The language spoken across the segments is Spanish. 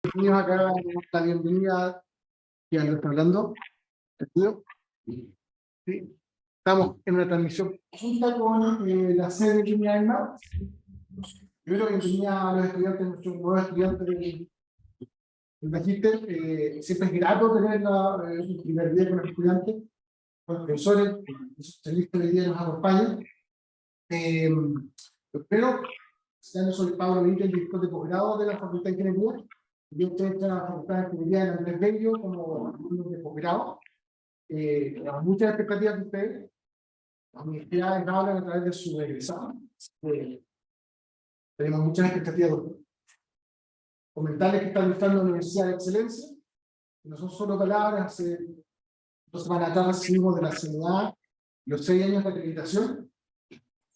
Bienvenidos acá, la bienvenida que lo está hablando. ¿Estudio? Sí. Estamos en una transmisión junta con la sede de Línea del Mar. Primero, bienvenida a los estudiantes, nuestros nuevos estudiantes del Magíster. Siempre es grato tener el primer día con los estudiantes, con los profesores, los especialistas de día nos acompañan. Pero, yo soy Pablo Benítez, director de posgrado de la Facultad de Ingeniería. Yo estoy en la Facultad de Ingeniería en Andrés Bello como alumno de posgrado. Tenemos muchas expectativas de ustedes. Las universidades hablan a través de su egresado. Tenemos muchas expectativas de ustedes. Comentarles que están buscando una universidad de excelencia. No son solo palabras. Hace 2 semanas atrás recibimos de la CNA los 6 años de acreditación.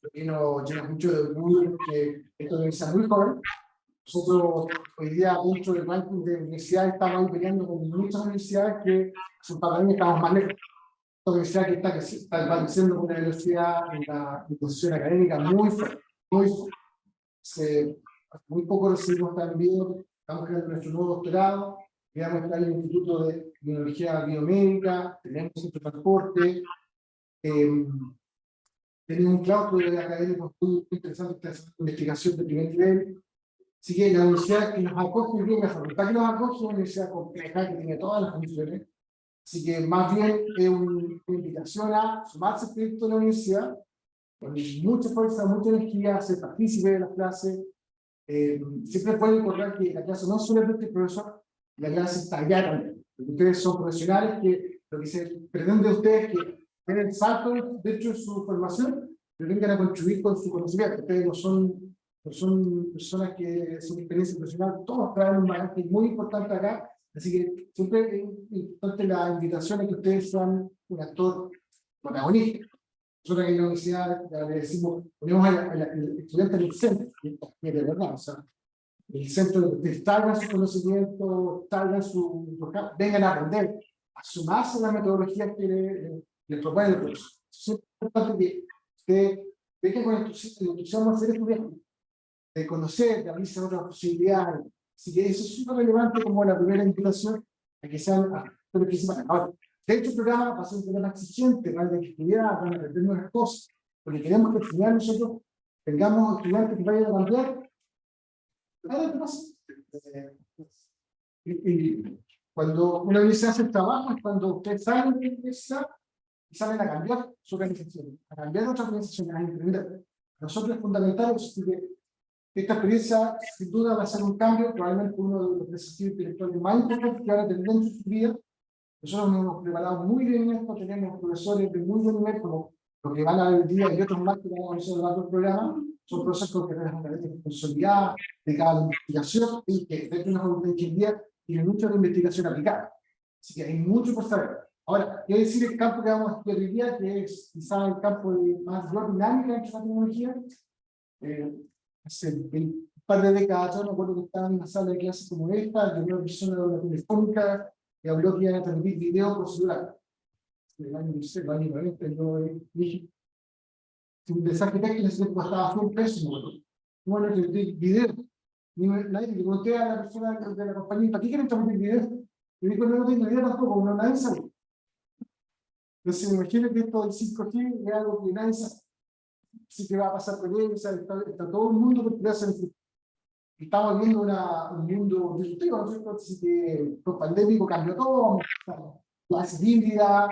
Lo que nos llena mucho de orgullo porque esto es muy joven. Nosotros hoy día, dentro del ranking de universidades, estamos peleando con muchas universidades que son para mí estamos más lejos. Esta universidad que está creciendo con una velocidad en la posición académica muy fuerte, muy fuerte. Hace muy poco recibimos también, estamos creando nuestro nuevo doctorado, creamos el Instituto de Biología Biomédica, tenemos centro de transporte, tenemos un claustro académico muy interesante que hace investigación de primer nivel. Así que la universidad que nos acoge, bien, la facultad que nos acoge es una universidad compleja que tiene todas las condiciones. Así que más bien es una invitación a sumarse al proyecto de la universidad, con mucha fuerza, mucha energía, ser partícipe de las clases. Siempre pueden recordar que la clase no es solamente el profesor, la clase está allá también. Porque ustedes son profesionales que lo que se pretende de ustedes es que den el salto dentro de su formación, pero vengan a contribuir con su conocimiento. Ustedes no son personas que son experiencia profesional, todos traen un bagaje muy importante acá, así que siempre es importante la invitación a que ustedes sean un actor protagonista. Nosotros en la universidad le decimos, ponemos al estudiante en el centro, y de verdad, o sea, el centro de instalan su conocimiento, instalan vengan a aprender, a sumarse a las metodologías que les propone el profesor. Es importante que ustedes vengan con el entusiasmo de ser estudiantes, de conocer, de abrirse a otras posibilidades. Así que eso es súper relevante como la primera invitación a que sean actores principales. Ahora, de hecho, el programa va a ser un programa exigente, van a estudiar, van a aprender nuevas cosas, porque queremos que al final nosotros tengamos estudiantes que vayan a cambiar. ¿Qué pasa? Y cuando una universidad hace el trabajo es cuando ustedes salen de la universidad y salen a cambiar su organización, a cambiar otra organización, a implementar. Nosotros es fundamental, así que esta experiencia, sin duda, va a ser un cambio, probablemente uno de los desafíos intelectuales más importantes que van a tener en su vida. Nosotros nos hemos preparado muy bien en esto, tenemos profesores de muy buen nivel, como los que van a ver el día y otros más que vamos a ver a lo largo del programa, son profesores con carreras académicas consolidadas, dedicadas a la investigación y que dentro de una facultad de ingeniería tienen mucha de investigación aplicada. Así que hay mucho por saber. Ahora, quiero decir el campo que vamos a estudiar hoy día, que es quizá el campo de más dinámica de la tecnología. Hace un par de décadas, yo me acuerdo que estaba en una sala de clases como esta, de una persona de la telefónica, que habló que iban a transmitir video por celular. El año, no sé, el año 90, yo dije, un desastre que en ese tiempo costaba $100, no van a transmitir video. Nadie le pregunté a la persona de la compañía, ¿para qué quieren transmitir video? Y dijo, no tengo idea tampoco, no nadie sabe. Entonces, me imagino que esto del 5G es algo que nadie sabe. Así que va a pasar con ellos, está todo el mundo por crearse en el. Estamos viendo un mundo disruptivo, ¿no es cierto? Así que lo pandémico cambió todo, clases híbridas,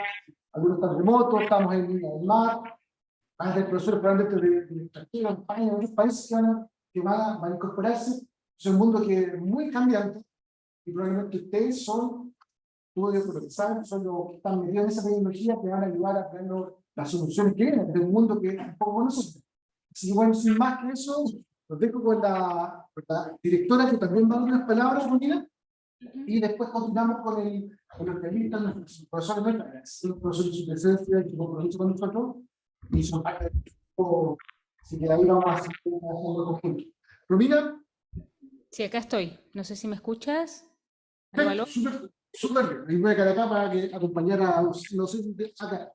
algunos están remotos, estamos en línea del mar, van a ser profesores probablemente de extranjero, de España, de otros países que van a incorporarse. Es un mundo que es muy cambiante y probablemente ustedes son, tú debes profesar, son los que están metidos en esa tecnología que van a ayudar a crear las soluciones que vienen, del mundo que es un poco con nosotros. Así que bueno, sin más que eso, los dejo con la directora que también va a dar unas palabras, Romina, y después continuamos con los entrevistas, nuestros profesores, los profesores de su presencia y su compromiso con nosotros, y son parte del equipo, así que ahí vamos a hacer un conjunto. Romina. Sí, acá estoy. No sé si me escuchas. Súper bien. Ahí voy a quedar acá para que acompañara a los, no sé, acá.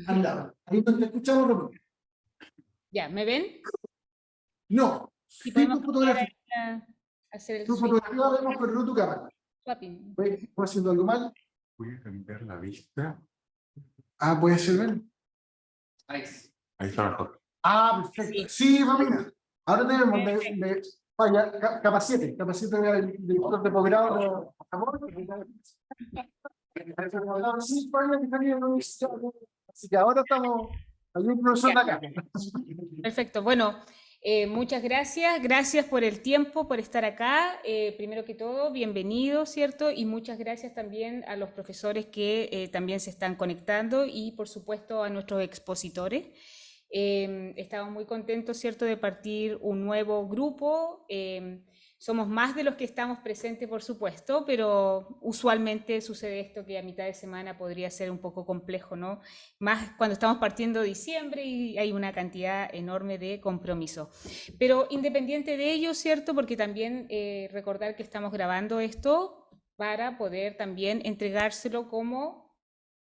Andaba. Ahí no te escuchamos, Romina. Ya, ¿me ven? No, Sí, sí, podemos tu cambiar fotografía. ahí hacer el Tu switch. fotografía la vemos, pero no tu cámara. Swapping. ¿Estoy haciendo algo mal? Voy a cambiar la vista. Ah, puede ser, ¿ven? Ahí está mejor. Ah, perfecto. Sí, Romina. Ahora tenemos vaya, capa 7 de director de posgrado de amor. Sí, vaya, que salía de la universidad. Así que ahora estamos, hay un profesor de acá. Perfecto. Bueno, muchas gracias. Gracias por el tiempo, por estar acá. Primero que todo, bienvenidos, ¿cierto? Y muchas gracias también a los profesores que también se están conectando y, por supuesto, a nuestros expositores. Estamos muy contentos, ¿cierto?, de partir un nuevo grupo. Somos más de los que estamos presentes, por supuesto, pero usualmente sucede esto que a mitad de semana podría ser un poco complejo, ¿no? Más cuando estamos partiendo diciembre y hay una cantidad enorme de compromisos. Pero independiente de ello, ¿cierto?, porque también recordar que estamos grabando esto para poder también entregárselo como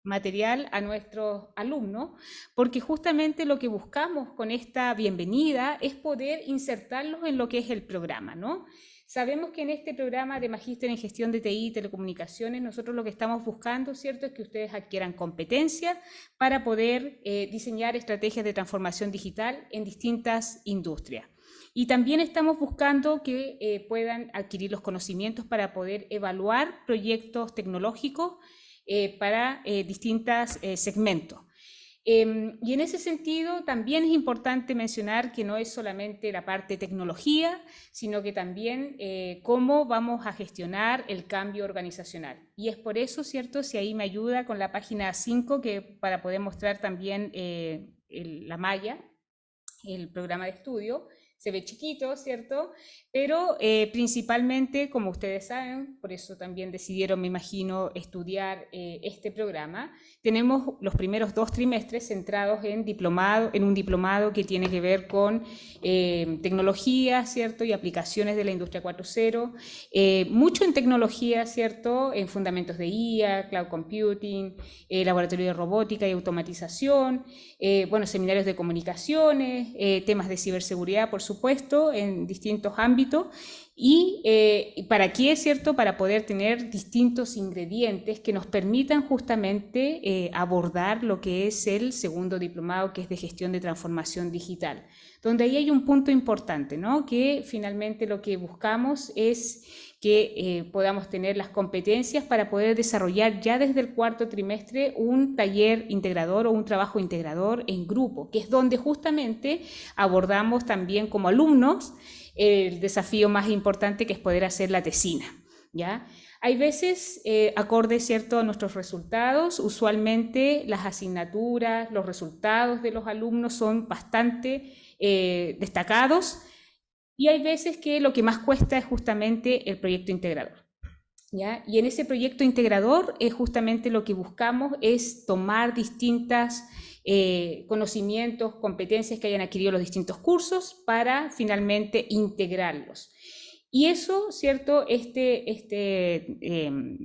material a nuestros alumnos, porque justamente lo que buscamos con esta bienvenida es poder insertarlos en lo que es el programa, ¿no? Sabemos que en este programa de Magíster en Gestión de TI y Telecomunicaciones, nosotros lo que estamos buscando, ¿cierto?, es que ustedes adquieran competencias para poder diseñar estrategias de transformación digital en distintas industrias. Y también estamos buscando que puedan adquirir los conocimientos para poder evaluar proyectos tecnológicos para distintos segmentos. Y en ese sentido también es importante mencionar que no es solamente la parte tecnología, sino que también cómo vamos a gestionar el cambio organizacional. Y es por eso, ¿cierto?, si ahí me ayuda con la página 5, que para poder mostrar también la malla, el programa de estudio. Se ve chiquito, ¿cierto? Pero principalmente, como ustedes saben, por eso también decidieron, me imagino, estudiar este programa. Tenemos los primeros 2 trimestres centrados en un diplomado que tiene que ver con tecnología, ¿cierto? Y aplicaciones de la industria 4.0. Mucho en tecnología, ¿cierto? En fundamentos de IA, cloud computing, laboratorio de robótica y automatización, bueno, seminarios de comunicaciones, temas de ciberseguridad, por supuesto, en distintos ámbitos. ¿Y para qué es cierto? Para poder tener distintos ingredientes que nos permitan justamente abordar lo que es el segundo diplomado, que es de gestión de transformación digital, donde ahí hay un punto importante, ¿no? Que finalmente lo que buscamos es que podamos tener las competencias para poder desarrollar ya desde el 4º trimestre un taller integrador o un trabajo integrador en grupo, que es donde justamente abordamos también como alumnos el desafío más importante, que es poder hacer la tesina, ¿ya? Hay veces, acorde, ¿cierto?, a nuestros resultados, usualmente las asignaturas, los resultados de los alumnos son bastante destacados, y hay veces que lo que más cuesta es justamente el proyecto integrador, ¿ya? Y en ese proyecto integrador justamente lo que buscamos es tomar distintas conocimientos, competencias que hayan adquirido los distintos cursos para finalmente integrarlos. Y eso, ¿cierto? Este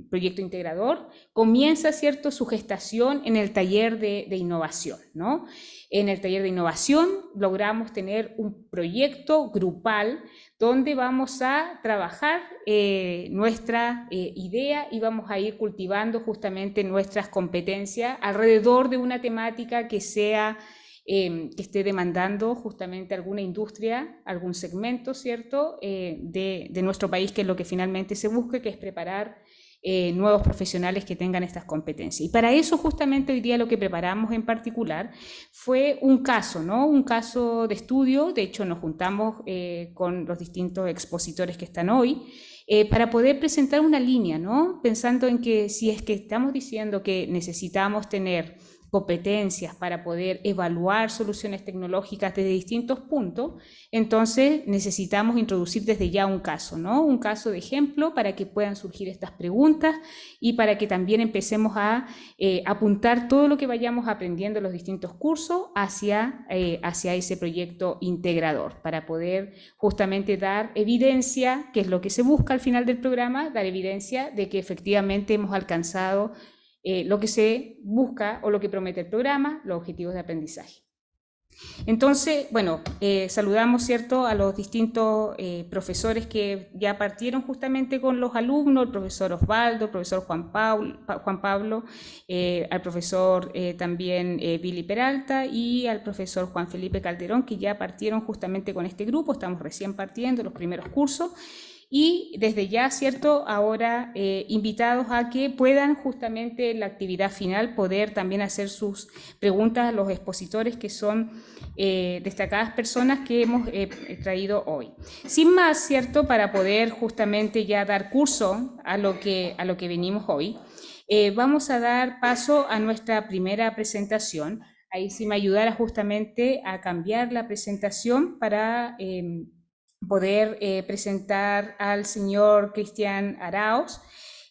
proyecto integrador comienza, ¿cierto?, su gestación en el taller de innovación, ¿no? En el taller de innovación logramos tener un proyecto grupal donde vamos a trabajar nuestra idea y vamos a ir cultivando justamente nuestras competencias alrededor de una temática que sea que esté demandando justamente alguna industria, algún segmento, ¿cierto?, de nuestro país, que es lo que finalmente se busca, que es preparar nuevos profesionales que tengan estas competencias. Y para eso justamente hoy día lo que preparamos en particular fue un caso, ¿no? Un caso de estudio. De hecho, nos juntamos con los distintos expositores que están hoy para poder presentar una línea, ¿no? Pensando en que si es que estamos diciendo que necesitamos tener competencias para poder evaluar soluciones tecnológicas desde distintos puntos, entonces necesitamos introducir desde ya un caso, ¿no? Un caso de ejemplo para que puedan surgir estas preguntas y para que también empecemos a apuntar todo lo que vayamos aprendiendo en los distintos cursos hacia ese proyecto integrador, para poder justamente dar evidencia, que es lo que se busca al final del programa, dar evidencia de que efectivamente hemos alcanzado lo que se busca o lo que promete el programa, los objetivos de aprendizaje. Entonces, bueno, saludamos, ¿cierto?, a los distintos profesores que ya partieron justamente con los alumnos, el profesor Osvaldo, el profesor Juan Pablo, al profesor también Billy Peralta y al profesor Juan Felipe Calderón, que ya partieron justamente con este grupo, estamos recién partiendo los primeros cursos. Y desde ya, ¿cierto?, ahora invitados a que puedan justamente en la actividad final poder también hacer sus preguntas a los expositores que son destacadas personas que hemos traído hoy. Sin más, ¿cierto?, para poder justamente ya dar curso a lo que venimos hoy, vamos a dar paso a nuestra primera presentación. Ahí sí me ayudara justamente a cambiar la presentación para poder presentar al señor Cristian Arauz,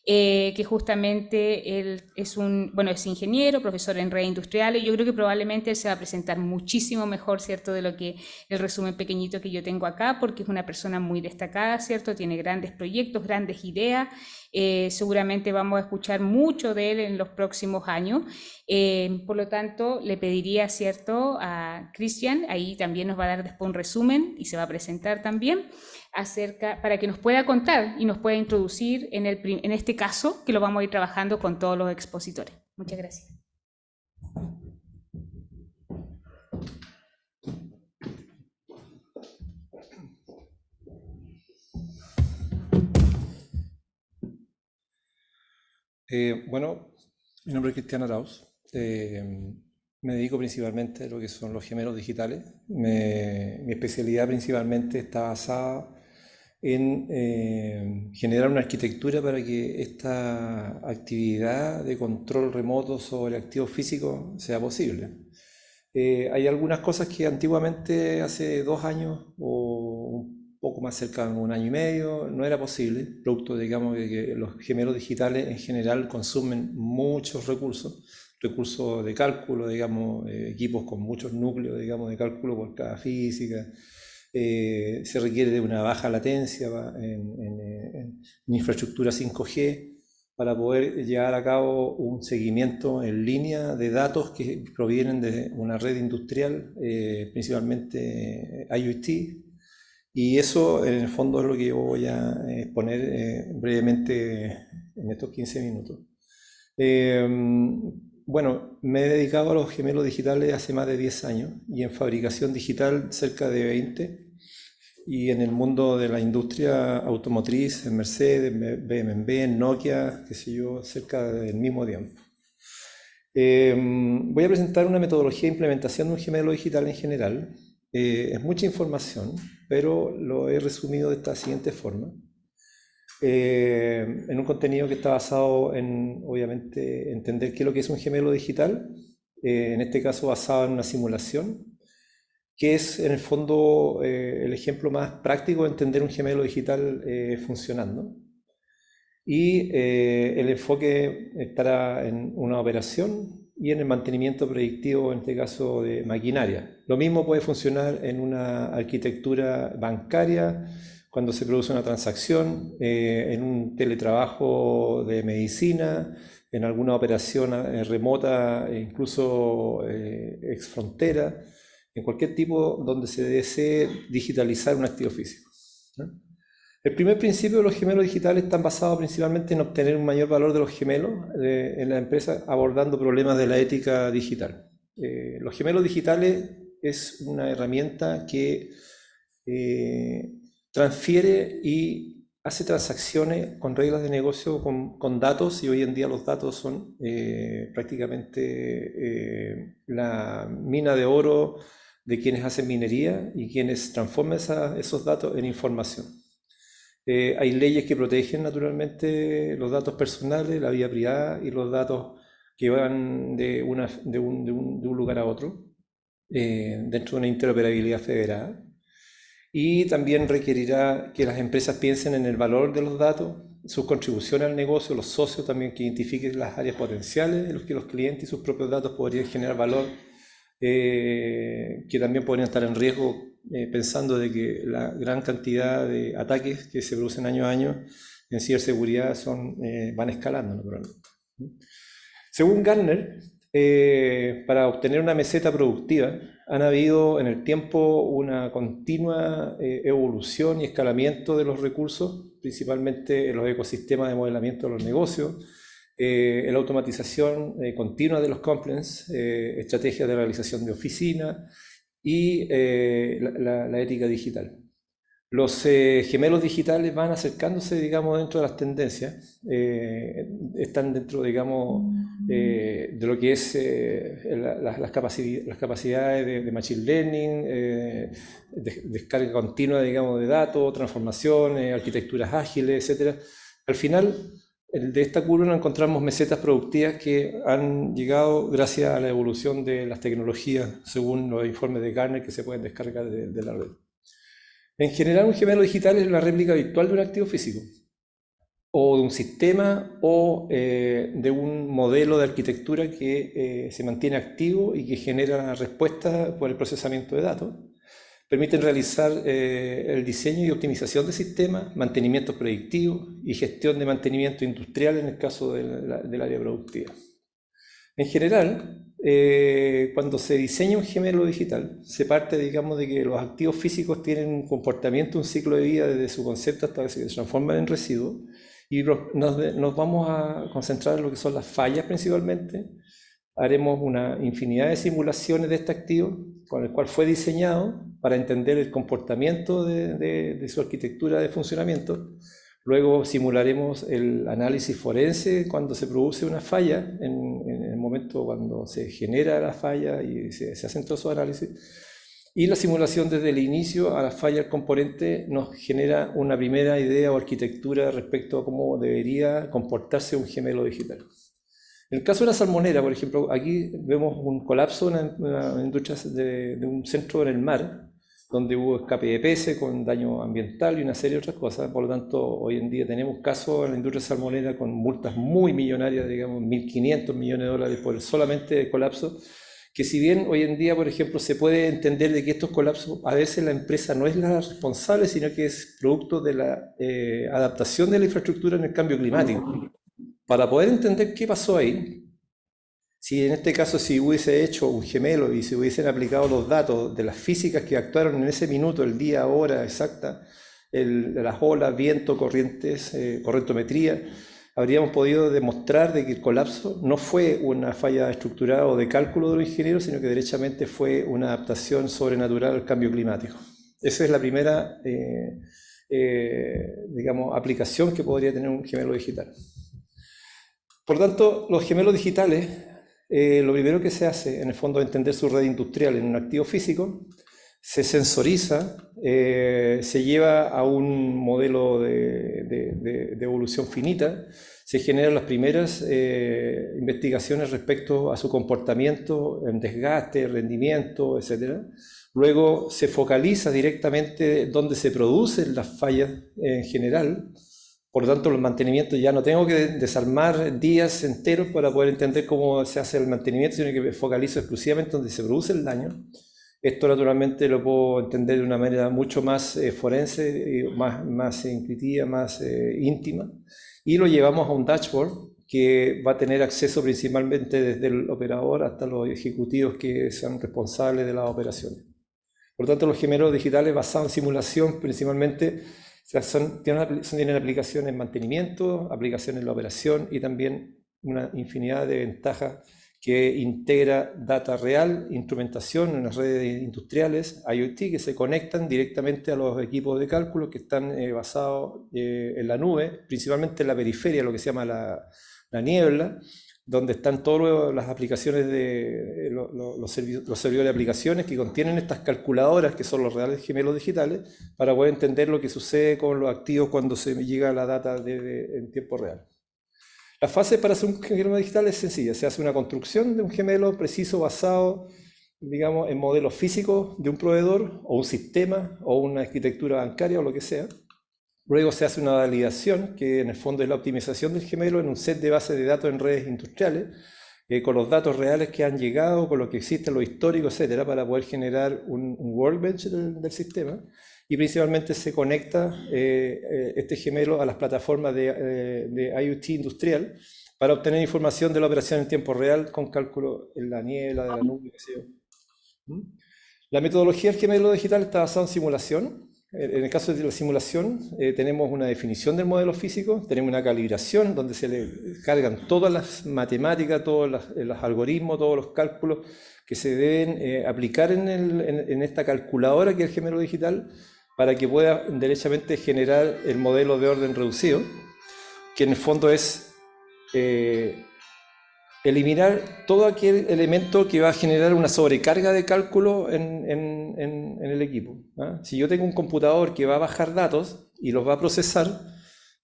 que justamente él es es ingeniero, profesor en redes industriales. Yo creo que probablemente él se va a presentar muchísimo mejor, ¿cierto?, de lo que el resumen pequeñito que yo tengo acá, porque es una persona muy destacada, ¿cierto?, tiene grandes proyectos, grandes ideas. Seguramente vamos a escuchar mucho de él en los próximos años. Por lo tanto, le pediría, ¿cierto?, a Cristian, ahí también nos va a dar después un resumen y se va a presentar también, para que nos pueda contar y nos pueda introducir en este caso, que lo vamos a ir trabajando con todos los expositores. Muchas gracias. Bueno, mi nombre es Cristian Arauz. Me dedico principalmente a lo que son los gemelos digitales. Mi especialidad principalmente está basada en generar una arquitectura para que esta actividad de control remoto sobre activos físicos sea posible. Hay algunas cosas que antiguamente, hace 2 años o un poco más cerca de 1 año y medio, no era posible, producto, digamos, de que los gemelos digitales en general consumen muchos recursos de cálculo, digamos, equipos con muchos núcleos, digamos, de cálculo por cada física. Se requiere de una baja latencia en infraestructura 5G para poder llevar a cabo un seguimiento en línea de datos que provienen de una red industrial, principalmente IoT, y eso en el fondo es lo que yo voy a exponer brevemente en estos 15 minutos. Bueno, me he dedicado a los gemelos digitales hace más de 10 años y en fabricación digital cerca de 20, y en el mundo de la industria automotriz, en Mercedes, BMW, en Nokia, qué sé yo, cerca del mismo tiempo. Voy a presentar una metodología de implementación de un gemelo digital en general. Es mucha información, pero lo he resumido de esta siguiente forma. En un contenido que está basado en, obviamente, entender qué es lo que es un gemelo digital, en este caso basado en una simulación, que es en el fondo el ejemplo más práctico de entender un gemelo digital funcionando. Y el enfoque estará en una operación y en el mantenimiento predictivo, en este caso de maquinaria. Lo mismo puede funcionar en una arquitectura bancaria, cuando se produce una transacción, en un teletrabajo de medicina, en alguna operación remota, incluso ex frontera, en cualquier tipo donde se desee digitalizar un activo físico, ¿no? El primer principio de los gemelos digitales están basados principalmente en obtener un mayor valor de los gemelos en la empresa, abordando problemas de la ética digital. Los gemelos digitales es una herramienta que transfiere y hace transacciones con reglas de negocio, con datos, y hoy en día los datos son prácticamente la mina de oro de quienes hacen minería y quienes transforman esos datos en información. Hay leyes que protegen naturalmente los datos personales, la vida privada y los datos que van de un lugar a otro, dentro de una interoperabilidad federada. Y también requerirá que las empresas piensen en el valor de los datos, sus contribuciones al negocio, los socios también que identifiquen las áreas potenciales en las que los clientes y sus propios datos podrían generar valor, que también podrían estar en riesgo, pensando de que la gran cantidad de ataques que se producen año a año en ciberseguridad van escalando naturalmente. Según Gartner, para obtener una meseta productiva, han habido en el tiempo una continua evolución y escalamiento de los recursos, principalmente en los ecosistemas de modelamiento de los negocios, en la automatización continua de los compliance, estrategias de realización de oficina y la ética digital. Los gemelos digitales van acercándose, digamos, dentro de las tendencias, están dentro, digamos, de lo que es las capacidades de machine learning, descarga continua, digamos, de datos, transformación, arquitecturas ágiles, etc. Al final, de esta curva encontramos mesetas productivas que han llegado gracias a la evolución de las tecnologías, según los informes de Gartner que se pueden descargar de la red. En general, un gemelo digital es la réplica virtual de un activo físico, o de un sistema, o de un modelo de arquitectura que se mantiene activo y que genera respuestas por el procesamiento de datos. Permiten realizar el diseño y optimización de sistemas, mantenimiento predictivo y gestión de mantenimiento industrial en el caso del área productiva. En general, cuando se diseña un gemelo digital, se parte, digamos, de que los activos físicos tienen un comportamiento, un ciclo de vida desde su concepto hasta que se transforman en residuos, y nos vamos a concentrar en lo que son las fallas principalmente. Haremos una infinidad de simulaciones de este activo con el cual fue diseñado para entender el comportamiento de su arquitectura de funcionamiento. Luego simularemos el análisis forense cuando se produce una falla, en el momento cuando se genera la falla y se hacen todos esos análisis. Y la simulación desde el inicio a la falla del componente nos genera una primera idea o arquitectura respecto a cómo debería comportarse un gemelo digital. En el caso de la salmonera, por ejemplo, aquí vemos un colapso en una industria de un centro en el mar, donde hubo escape de peces con daño ambiental y una serie de otras cosas. Por lo tanto, hoy en día tenemos casos en la industria salmonera con multas muy millonarias, digamos, 1.500 millones de dólares por solamente el colapso, que si bien hoy en día, por ejemplo, se puede entender de que estos colapsos, a veces la empresa no es la responsable, sino que es producto de la adaptación de la infraestructura en el cambio climático. Para poder entender qué pasó ahí, si en este caso si hubiese hecho un gemelo y se hubiesen aplicado los datos de las físicas que actuaron en ese minuto, el día, hora exacta, las olas, viento, corrientes, correntometría, habríamos podido demostrar de que el colapso no fue una falla estructural o de cálculo de los ingenieros, sino que derechamente fue una adaptación sobrenatural al cambio climático. Esa es la primera, digamos, aplicación que podría tener un gemelo digital. Por tanto, los gemelos digitales, lo primero que se hace, en el fondo, es entender su red industrial en un activo físico, se sensoriza, se lleva a un modelo de evolución finita, se generan las primeras investigaciones respecto a su comportamiento en desgaste, rendimiento, etc. Luego se focaliza directamente donde se producen las fallas en general. Por lo tanto, los mantenimientos ya no tengo que desarmar días enteros para poder entender cómo se hace el mantenimiento, sino que me focalizo exclusivamente donde se produce el daño. Esto naturalmente lo puedo entender de una manera mucho más forense, más intuitiva, más íntima. Y lo llevamos a un dashboard que va a tener acceso principalmente desde el operador hasta los ejecutivos que sean responsables de las operaciones. Por lo tanto, los gemelos digitales basados en simulación principalmente tienen aplicaciones en mantenimiento, aplicaciones en la operación y también una infinidad de ventajas que integra data real, instrumentación en las redes industriales, IoT, que se conectan directamente a los equipos de cálculo que están basados en la nube, principalmente en la periferia, lo que se llama la niebla, donde están todas las aplicaciones de los servidores de aplicaciones que contienen estas calculadoras que son los reales gemelos digitales para poder entender lo que sucede con los activos cuando se llega a la data en tiempo real. La fase para hacer un gemelo digital es sencilla, se hace una construcción de un gemelo preciso basado, digamos, en modelos físicos de un proveedor o un sistema o una arquitectura bancaria o lo que sea. Luego se hace una validación, que en el fondo es la optimización del gemelo en un set de bases de datos en redes industriales, con los datos reales que han llegado, con lo que existe, lo histórico, etcétera, para poder generar un workbench del sistema. Y principalmente se conecta este gemelo a las plataformas de IoT industrial, para obtener información de la operación en tiempo real con cálculo en la niebla, de la nube, qué sé yo. ¿Mm? La metodología del gemelo digital está basada en simulación. En el caso de la simulación, tenemos una definición del modelo físico, tenemos una calibración donde se le cargan todas las matemáticas, todos los algoritmos, todos los cálculos que se deben aplicar en esta calculadora que es el gemelo digital para que pueda derechamente generar el modelo de orden reducido, que en el fondo es eliminar todo aquel elemento que va a generar una sobrecarga de cálculo en el equipo. ¿Ah? Si yo tengo un computador que va a bajar datos y los va a procesar,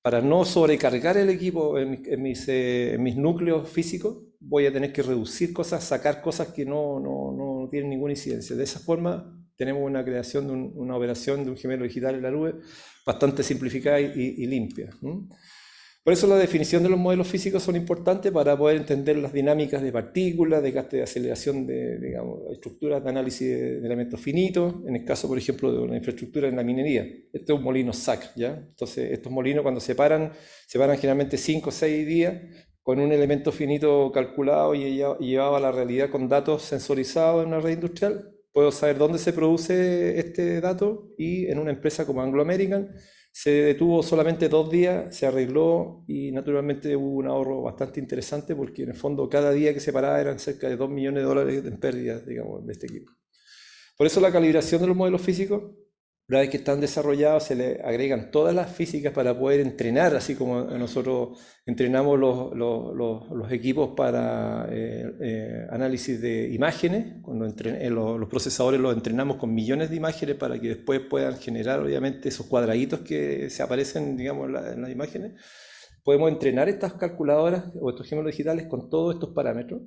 para no sobrecargar el equipo en mis núcleos físicos, voy a tener que reducir cosas, sacar cosas que no tienen ninguna incidencia. De esa forma, tenemos una creación de una operación de un gemelo digital en la nube bastante simplificada y limpia. Por eso la definición de los modelos físicos son importantes para poder entender las dinámicas de partículas, de gasto de aceleración de, digamos, estructuras de análisis de elementos finitos, en el caso, por ejemplo, de una infraestructura en la minería. Este es un molino SAC, ¿ya? Entonces, estos molinos cuando se paran generalmente 5 o 6 días con un elemento finito calculado y llevado a la realidad con datos sensorizados en una red industrial. Puedo saber dónde se produce este dato y en una empresa como Anglo American se detuvo solamente 2 días, se arregló y naturalmente hubo un ahorro bastante interesante porque en el fondo cada día que se paraba eran cerca de $2 millones en pérdidas, digamos, de este equipo. Por eso la calibración de los modelos físicos, una vez que están desarrollados, se le agregan todas las físicas para poder entrenar, así como nosotros entrenamos los equipos para análisis de imágenes. Cuando los procesadores los entrenamos con millones de imágenes para que después puedan generar, obviamente, esos cuadraditos que se aparecen, digamos, en las imágenes. Podemos entrenar estas calculadoras o estos gemelos digitales con todos estos parámetros,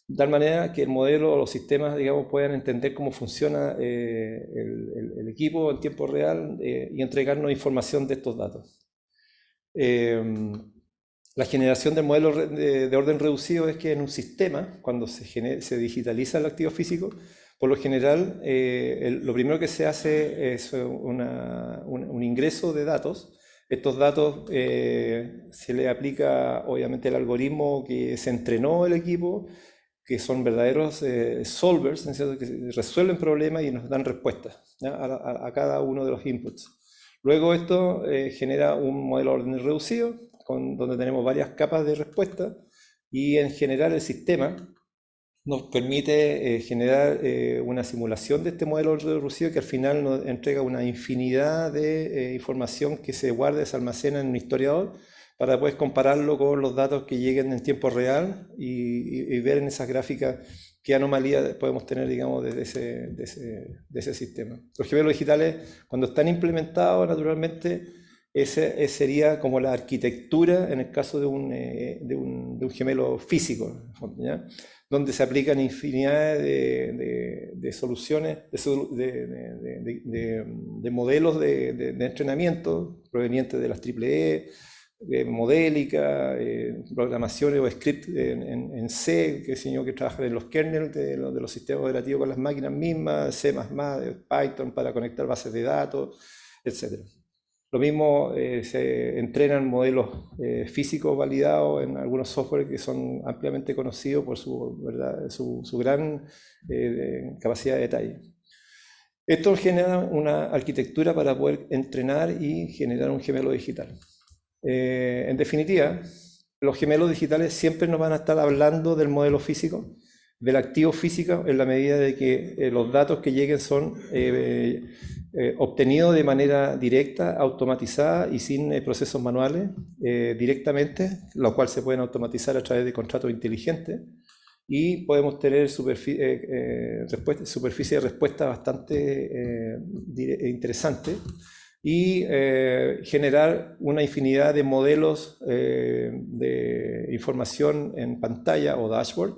de tal manera que el modelo o los sistemas, digamos, puedan entender cómo funciona el equipo en tiempo real y entregarnos información de estos datos. La generación del modelo de orden reducido es que en un sistema, cuando se digitaliza el activo físico, por lo general, lo primero que se hace es un ingreso de datos. Estos datos se le aplica, obviamente, el algoritmo que se entrenó el equipo, que son verdaderos solvers, ¿no? Que resuelven problemas y nos dan respuestas, ¿ya? A cada uno de los inputs. Luego esto genera un modelo de orden reducido, donde tenemos varias capas de respuesta, y en general el sistema nos permite generar una simulación de este modelo reducido que al final nos entrega una infinidad de información que se guarda, se almacena en un historiador, para después compararlo con los datos que lleguen en tiempo real y ver en esas gráficas qué anomalías podemos tener, digamos, de ese sistema. Los gemelos digitales, cuando están implementados, naturalmente, ese sería como la arquitectura en el caso de un gemelo físico, ¿ya? Donde se aplican infinidad de soluciones, de modelos de entrenamiento provenientes de las EEE, modélica, programaciones o script en C, que trabajan en los kernels de los sistemas operativos con las máquinas mismas, C++, Python para conectar bases de datos, etc. Lo mismo se entrenan modelos físicos validados en algunos software que son ampliamente conocidos por su gran capacidad de detalle. Esto genera una arquitectura para poder entrenar y generar un gemelo digital. En definitiva, los gemelos digitales siempre nos van a estar hablando del modelo físico, del activo físico, en la medida de que los datos que lleguen son obtenidos de manera directa, automatizada y sin procesos manuales directamente, lo cual se pueden automatizar a través de contratos inteligentes, y podemos tener superficie de respuesta bastante interesante, y generar una infinidad de modelos de información en pantalla o dashboard,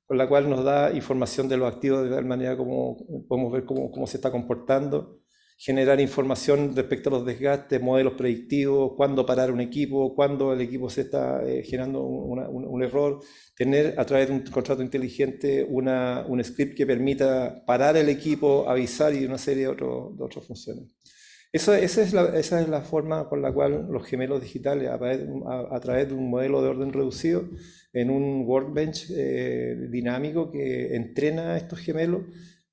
con la cual nos da información de los activos de tal manera como podemos ver cómo se está comportando, generar información respecto a los desgastes, modelos predictivos, cuándo parar un equipo, cuándo el equipo se está generando un error, tener a través de un contrato inteligente un script que permita parar el equipo, avisar y una serie de otras funciones. Esa es la forma con la cual los gemelos digitales, a través de un modelo de orden reducido, en un workbench dinámico que entrena a estos gemelos,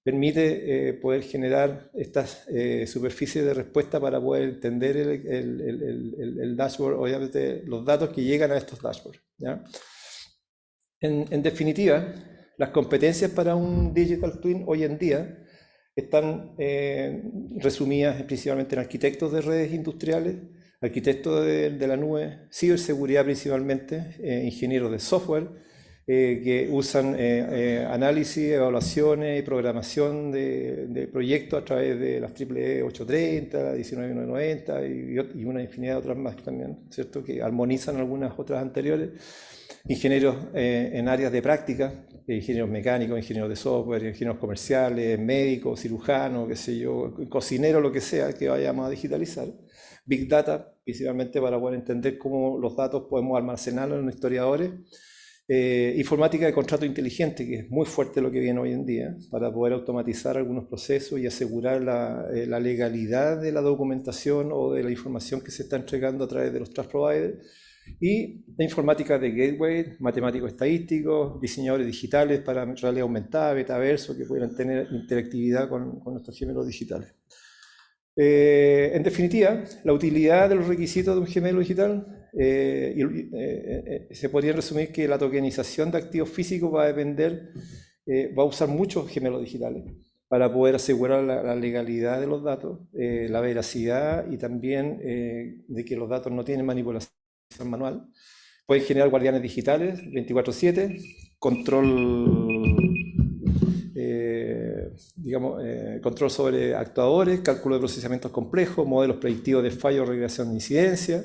permite poder generar estas superficies de respuesta para poder entender el dashboard, obviamente los datos que llegan a estos dashboards, ¿ya? En definitiva, las competencias para un Digital Twin hoy en día están resumidas principalmente en arquitectos de redes industriales, arquitectos de la nube, ciberseguridad principalmente, ingenieros de software, que usan análisis, evaluaciones y programación de proyectos a través de las EEE 830, 19990 y una infinidad de otras más también, ¿cierto? Que armonizan algunas otras anteriores. Ingenieros en áreas de práctica, ingenieros mecánicos, ingenieros de software, ingenieros comerciales, médicos, cirujanos, qué sé yo, cocineros, lo que sea que vayamos a digitalizar. Big Data, principalmente para poder entender cómo los datos podemos almacenarlos en los historiadores. Informática de contrato inteligente, que es muy fuerte lo que viene hoy en día, para poder automatizar algunos procesos y asegurar la legalidad de la documentación o de la información que se está entregando a través de los trust providers. Y la informática de gateway, matemáticos estadísticos, diseñadores digitales para realidad aumentada, metaverso, que puedan tener interactividad con nuestros gemelos digitales. En definitiva, la utilidad de los requisitos de un gemelo digital se podría resumir que la tokenización de activos físicos va a depender, va a usar muchos gemelos digitales para poder asegurar la legalidad de los datos, la veracidad y también de que los datos no tienen manipulación manual. Pueden generar guardianes digitales 24/7, control, control sobre actuadores, cálculo de procesamientos complejos, modelos predictivos de fallo o regresión de incidencia.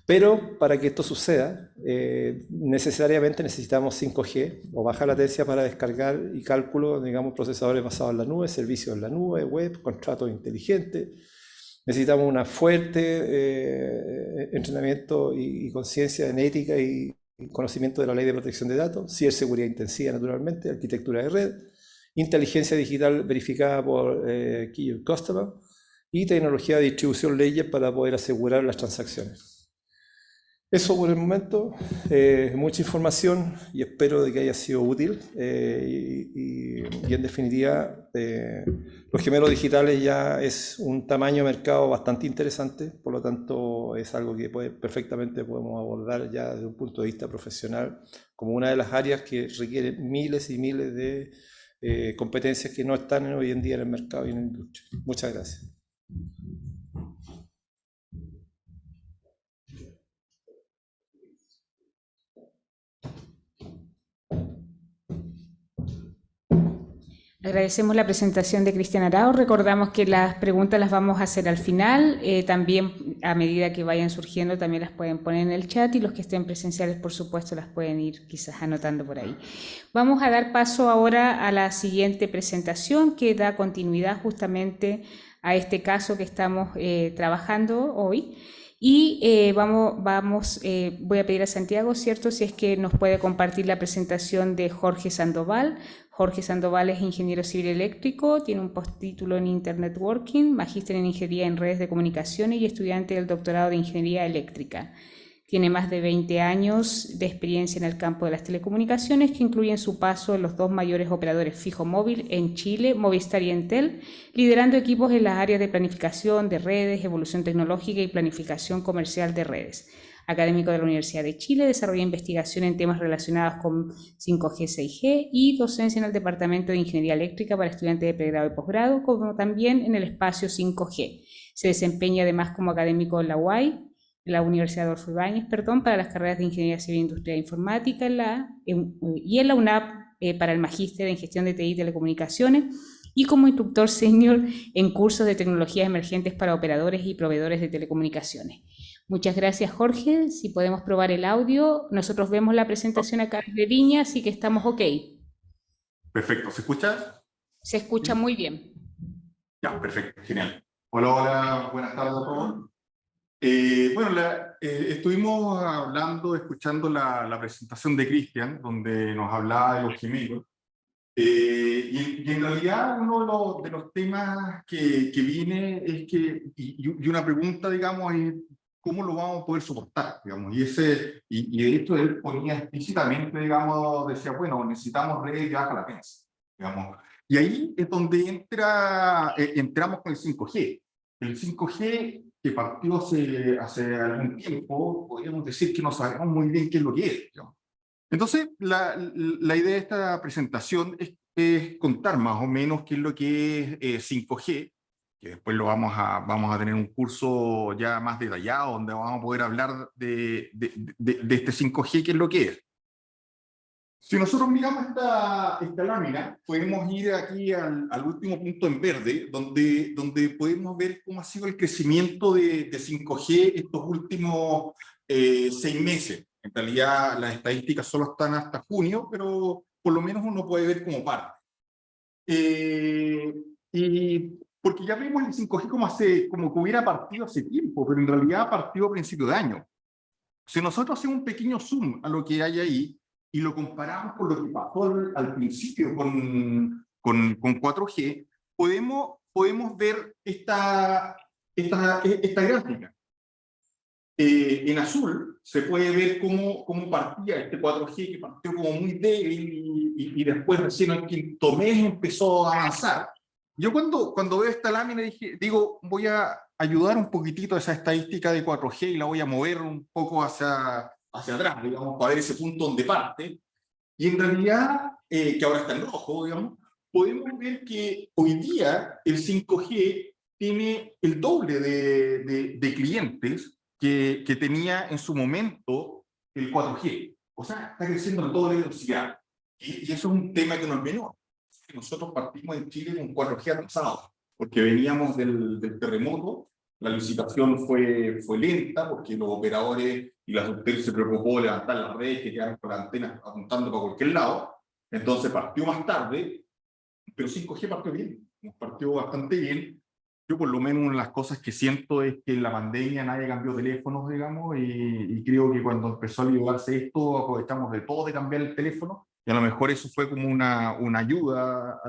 Pero para que esto suceda, necesariamente necesitamos 5G o baja latencia para descargar y cálculo, digamos, procesadores basados en la nube, servicios en la nube, web, contratos inteligentes. Necesitamos una fuerte entrenamiento y conciencia en ética y conocimiento de la ley de protección de datos, ciberseguridad intensiva naturalmente, arquitectura de red, inteligencia digital verificada por Key Customer y tecnología de distribución ledger para poder asegurar las transacciones. Eso por el momento, mucha información y espero de que haya sido útil y en definitiva los gemelos digitales ya es un tamaño de mercado bastante interesante, por lo tanto es algo que perfectamente podemos abordar ya desde un punto de vista profesional como una de las áreas que requiere miles y miles de competencias que no están hoy en día en el mercado y en la industria. Muchas gracias. Agradecemos la presentación de Cristian Arao. Recordamos que las preguntas las vamos a hacer al final. También a medida que vayan surgiendo también las pueden poner en el chat y los que estén presenciales, por supuesto, las pueden ir quizás anotando por ahí. Vamos a dar paso ahora a la siguiente presentación que da continuidad justamente a este caso que estamos trabajando hoy. Y voy a pedir a Santiago, ¿cierto?, si es que nos puede compartir la presentación de Jorge Sandoval. Jorge Sandoval es ingeniero civil eléctrico, tiene un postítulo en Internet Working, magíster en ingeniería en redes de comunicaciones y estudiante del doctorado de ingeniería eléctrica. Tiene más de 20 años de experiencia en el campo de las telecomunicaciones, que incluyen su paso en los dos mayores operadores fijo-móvil en Chile, Movistar y Entel, liderando equipos en las áreas de planificación de redes, evolución tecnológica y planificación comercial de redes. Académico de la Universidad de Chile, desarrolla investigación en temas relacionados con 5G, 6G y docencia en el Departamento de Ingeniería Eléctrica para estudiantes de pregrado y posgrado, como también en el espacio 5G. Se desempeña además como académico en la UAI, la Universidad Adolfo Ibáñez, para las carreras de Ingeniería Civil Industrial e Informática y en la UNAP para el Magíster en Gestión de TI y Telecomunicaciones y como instructor senior en cursos de tecnologías emergentes para operadores y proveedores de telecomunicaciones. Muchas gracias, Jorge. Si podemos probar el audio. Nosotros vemos la presentación acá de Viña, así que estamos ok. Perfecto. ¿Se escucha? Se escucha muy bien. Ya, perfecto. Genial. Hola, hola. Buenas tardes a todos. Estuvimos escuchando la presentación de Cristian, donde nos hablaba de los gemelos. Y en realidad uno de los temas que viene es que, y una pregunta, digamos, es cómo lo vamos a poder soportar, digamos, y de hecho él ponía explícitamente, digamos, decía, bueno, necesitamos redes de baja latencia, digamos, y ahí es donde entramos con el 5G. El 5G que partió hace algún tiempo, podríamos decir que no sabemos muy bien qué es lo que es, digamos. Entonces, la idea de esta presentación es contar más o menos qué es lo que es 5G, que después vamos a tener un curso ya más detallado donde vamos a poder hablar de este 5G, qué es lo que es. Si nosotros miramos esta lámina, podemos ir aquí al último punto en verde, donde podemos ver cómo ha sido el crecimiento de 5G estos últimos 6 meses. En realidad, las estadísticas solo están hasta junio, pero por lo menos uno puede ver como parte. Y porque ya vimos el 5G como que hubiera partido hace tiempo, pero en realidad partió a principio de año. Si nosotros hacemos un pequeño zoom a lo que hay ahí y lo comparamos con lo que pasó al principio con 4G, podemos ver esta gráfica. En azul se puede ver cómo partía este 4G, que partió como muy débil y después recién en el quinto mes empezó a avanzar. Yo cuando veo esta lámina digo, voy a ayudar un poquitito a esa estadística de 4G y la voy a mover un poco hacia atrás, digamos, para ver ese punto donde parte. Y en realidad, que ahora está en rojo, digamos, podemos ver que hoy día el 5G tiene el doble de clientes que tenía en su momento el 4G. O sea, está creciendo el doble de velocidad. Y eso es un tema que no es menor. Nosotros partimos en Chile con 4G avanzado, porque veníamos del terremoto, la licitación fue lenta, porque los operadores y las UTEL se preocupó de levantar las redes que quedaron con las antenas apuntando para cualquier lado, entonces partió más tarde, pero 5G partió bien, partió bastante bien. Yo por lo menos una de las cosas que siento es que en la pandemia nadie cambió teléfonos, digamos, y creo que cuando empezó a liberarse esto, aprovechamos de todo de cambiar el teléfono, y a lo mejor eso fue como una ayuda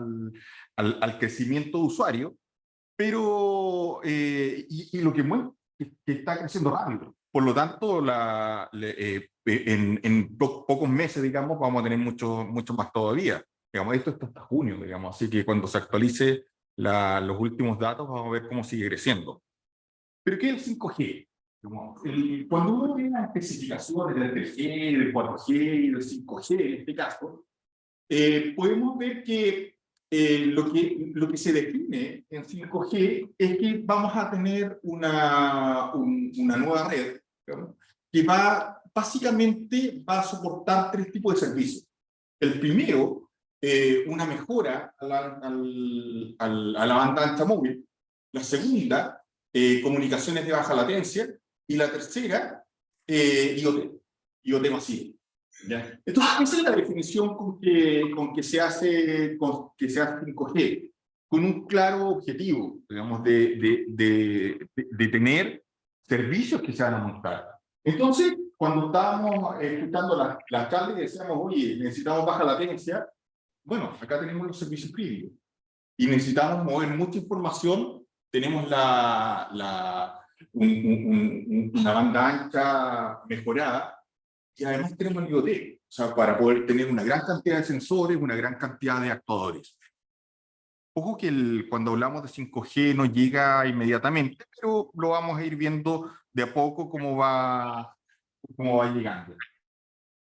al crecimiento de usuario, pero, y lo que muestra es que está creciendo rápido. Por lo tanto, en pocos meses, digamos, vamos a tener mucho más todavía. Digamos, esto está hasta junio, digamos, así que cuando se actualice los últimos datos, vamos a ver cómo sigue creciendo. ¿Pero qué es el 5G? Cuando uno ve las especificaciones del 3G, del 4G y del 5G, en este caso, podemos ver que lo que se define en 5G es que vamos a tener una nueva red, ¿no? Que básicamente va a soportar 3 tipos de servicios. El primero, una mejora a la banda ancha móvil. La segunda, comunicaciones de baja latencia. Y la tercera, IoT masivo. ¿Ya? Entonces, esa es la definición con que se hace 5G, con un claro objetivo, digamos, de tener servicios que se van a montar. Entonces, cuando estábamos escuchando la alcalde, decíamos, oye, necesitamos baja latencia, bueno, acá tenemos los servicios críticos y necesitamos mover mucha información, tenemos una banda ancha mejorada, y además tenemos el IoT, o sea, para poder tener una gran cantidad de sensores, una gran cantidad de actuadores. Ojo que cuando hablamos de 5G no llega inmediatamente, pero lo vamos a ir viendo de a poco cómo va llegando.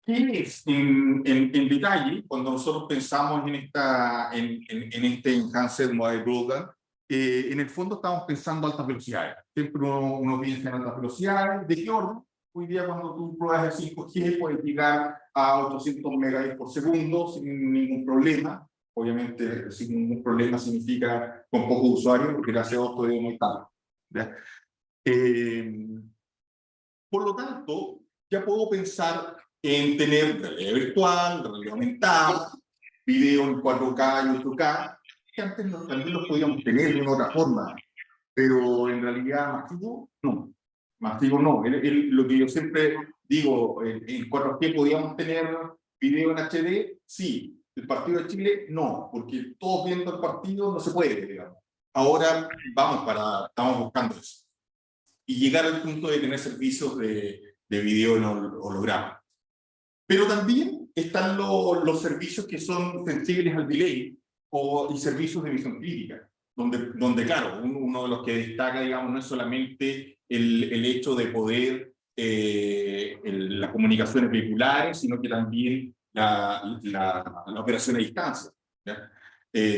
¿Qué es en detalle cuando nosotros pensamos en este Enhanced Mobile Broadband? En el fondo estamos pensando altas velocidades. Siempre uno piensa en altas velocidades. ¿De qué orden? Hoy día cuando tú pruebas el 5G puedes llegar a 800 megabits por segundo sin ningún problema. Obviamente sin ningún problema significa con pocos usuarios, porque gracias a esto debe aumentar. Por lo tanto, ya puedo pensar en tener realidad virtual, realidad aumentada, video en 4K y 8K, que antes también los podíamos tener de una otra forma, pero en realidad masivo no. Masivo no. Lo que yo siempre digo, en 4G podíamos tener video en HD, sí, El partido de Chile, no, porque todos viendo el partido no se puede, digamos. Ahora estamos buscando eso. Y llegar al punto de tener servicios de video en holograma. Pero también están los servicios que son sensibles al delay y servicios de visión crítica, donde claro, uno de los que destaca, digamos, no es solamente el hecho de poder las comunicaciones vehiculares, sino que también la operación a distancia, ¿ya?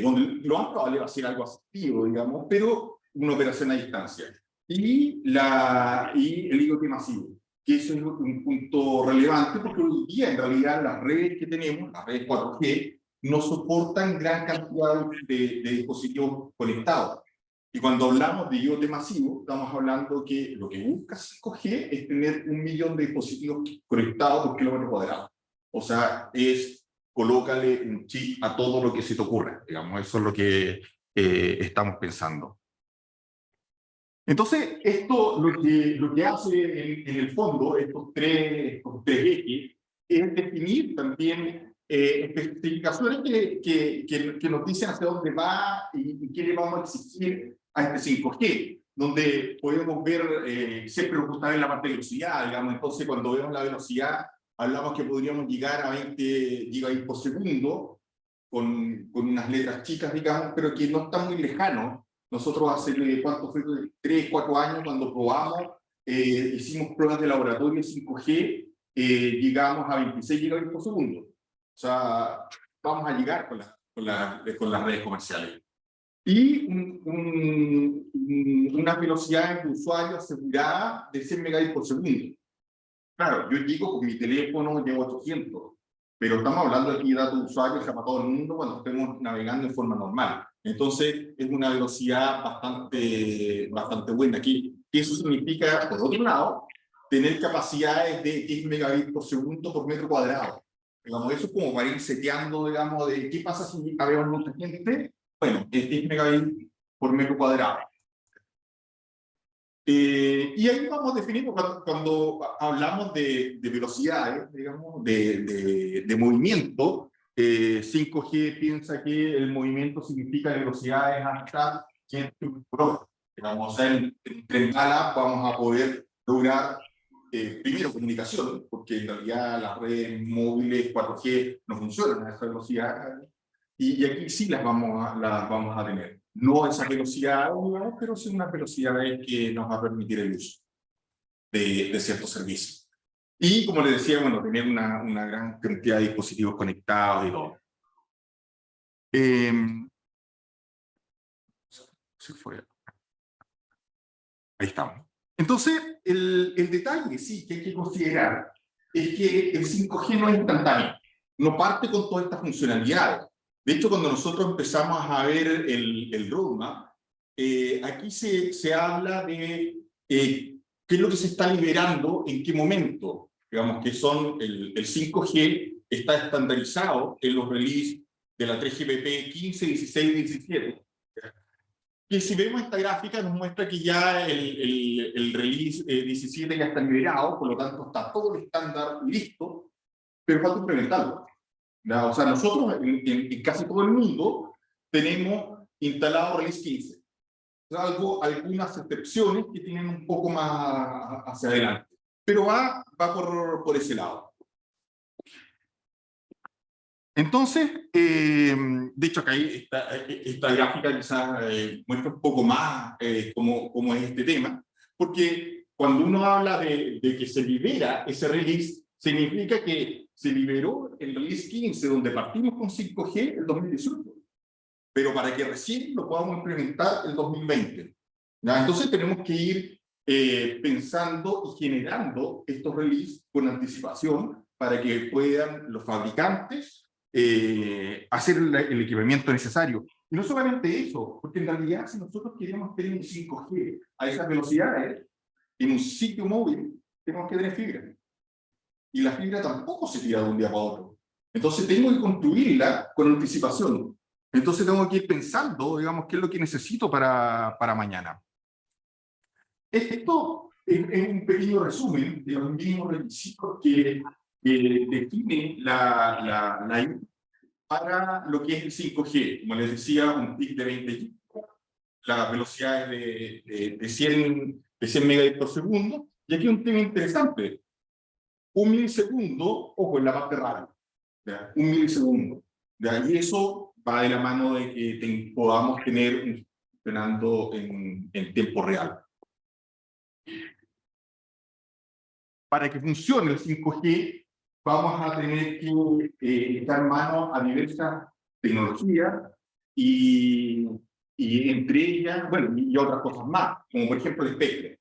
Donde lo más probable va a ser algo asistido, digamos, pero una operación a distancia. Y el IoT masivo, que eso es un punto relevante, porque hoy día en realidad las redes que tenemos, las redes 4G, no soportan gran cantidad de dispositivos conectados. Y cuando hablamos de IoT masivo, estamos hablando que lo que busca 5G es tener 1 millón de dispositivos conectados por kilómetro cuadrado. O sea, colócale un chip a todo lo que se te ocurra, digamos, eso es lo que estamos pensando. Entonces, esto lo que hace en el fondo, estos tres ejes, es definir también especificaciones que nos dicen hacia dónde va y qué le vamos a exigir a este 5G, donde podemos ver, siempre nos gusta ver la parte de velocidad, digamos. Entonces, cuando vemos la velocidad, hablamos que podríamos llegar a 20 gigabits por segundo, con unas letras chicas, digamos, pero que no está muy lejano. Nosotros hace, ¿cuánto fue? 3, 4 años, cuando probamos, hicimos pruebas de laboratorio 5G, llegamos a 26 gigabits por segundo. O sea, vamos a llegar con las redes comerciales. Y unas velocidades de usuario aseguradas de 100 megabits por segundo. Claro, yo llego con mi teléfono, llevo 800, pero estamos hablando aquí de datos de usuario para todo el mundo cuando estemos navegando en forma normal. Entonces, es una velocidad bastante buena. Aquí, eso significa, por otro lado, tener capacidades de 10 megabits por segundo por metro cuadrado. Digamos, eso es como para ir seteando, digamos, de qué pasa si habemos mucha gente. Bueno, es 10 megabits por metro cuadrado. Y ahí vamos definiendo, cuando hablamos de velocidades, digamos, de movimiento, 5G piensa que el movimiento significa velocidades hasta 100 km por hora. Digamos, o sea, en tren bala vamos a poder lograr, primero, comunicación, porque en realidad las redes móviles 4G no funcionan a esa velocidad, y aquí sí las vamos a tener. No esa velocidad, digamos, pero sí unas velocidades que nos va a permitir el uso de ciertos servicios. Y como les decía, bueno, tener una gran cantidad de dispositivos conectados y todo. Se fue. Ahí estamos. Entonces, el detalle, sí, que hay que considerar es que el 5G no es instantáneo. No parte con todas estas funcionalidades. De hecho, cuando nosotros empezamos a ver el roadmap, aquí se habla de qué es lo que se está liberando, en qué momento. Digamos que son el 5G está estandarizado en los releases de la 3GPP 15, 16, 17. Y si vemos esta gráfica nos muestra que ya el release 17 ya está liberado, por lo tanto está todo el estándar listo, pero falta implementarlo. O sea, nosotros en casi todo el mundo tenemos instalado release 15, salvo algunas excepciones que tienen un poco más hacia adelante, pero va por ese lado. Entonces, de hecho acá hay esta gráfica quizás muestra un poco más cómo es este tema, porque cuando uno habla de que se libera ese release, significa que se liberó el release 15, donde partimos con 5G el 2018, pero para que recién lo podamos implementar el 2020. ¿Ya? Entonces tenemos que ir pensando y generando estos releases con anticipación para que puedan los fabricantes hacer el equipamiento necesario. Y no solamente eso, porque en realidad si nosotros queremos tener un 5G a esas velocidades, en un sitio móvil tenemos que tener fibra. Y la fibra tampoco se tira de un día para otro. Entonces tengo que construirla con anticipación. Entonces tengo que ir pensando, digamos, qué es lo que necesito para mañana. Esto es un pequeño resumen de los mínimos requisitos que define la para lo que es el 5G. Como les decía, un pic de 20 GB, las velocidades de 100 megabits por segundo. Y aquí un tema interesante. Un milisegundo, ojo, en la parte radio. ¿Ya? Un milisegundo. ¿Ya? Y eso va de la mano de que podamos tener funcionando en tiempo real. Para que funcione el 5G, vamos a tener que echar mano a diversas tecnologías y entre ellas, bueno, y otras cosas más, como por ejemplo el espectro.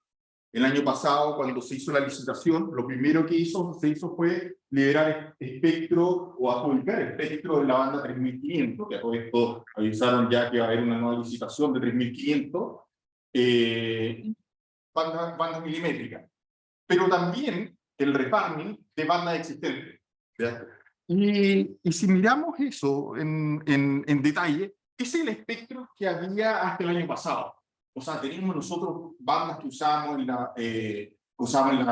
El año pasado, cuando se hizo la licitación, lo primero que se hizo fue liberar espectro o adjudicar espectro de la banda 3500, que a todo esto avisaron ya que va a haber una nueva licitación de 3500, bandas milimétricas. Pero también el refarming de bandas existentes. ¿Ya? Y si miramos eso en detalle, ese es el espectro que había hasta el año pasado. O sea, tenemos nosotros bandas que usamos en la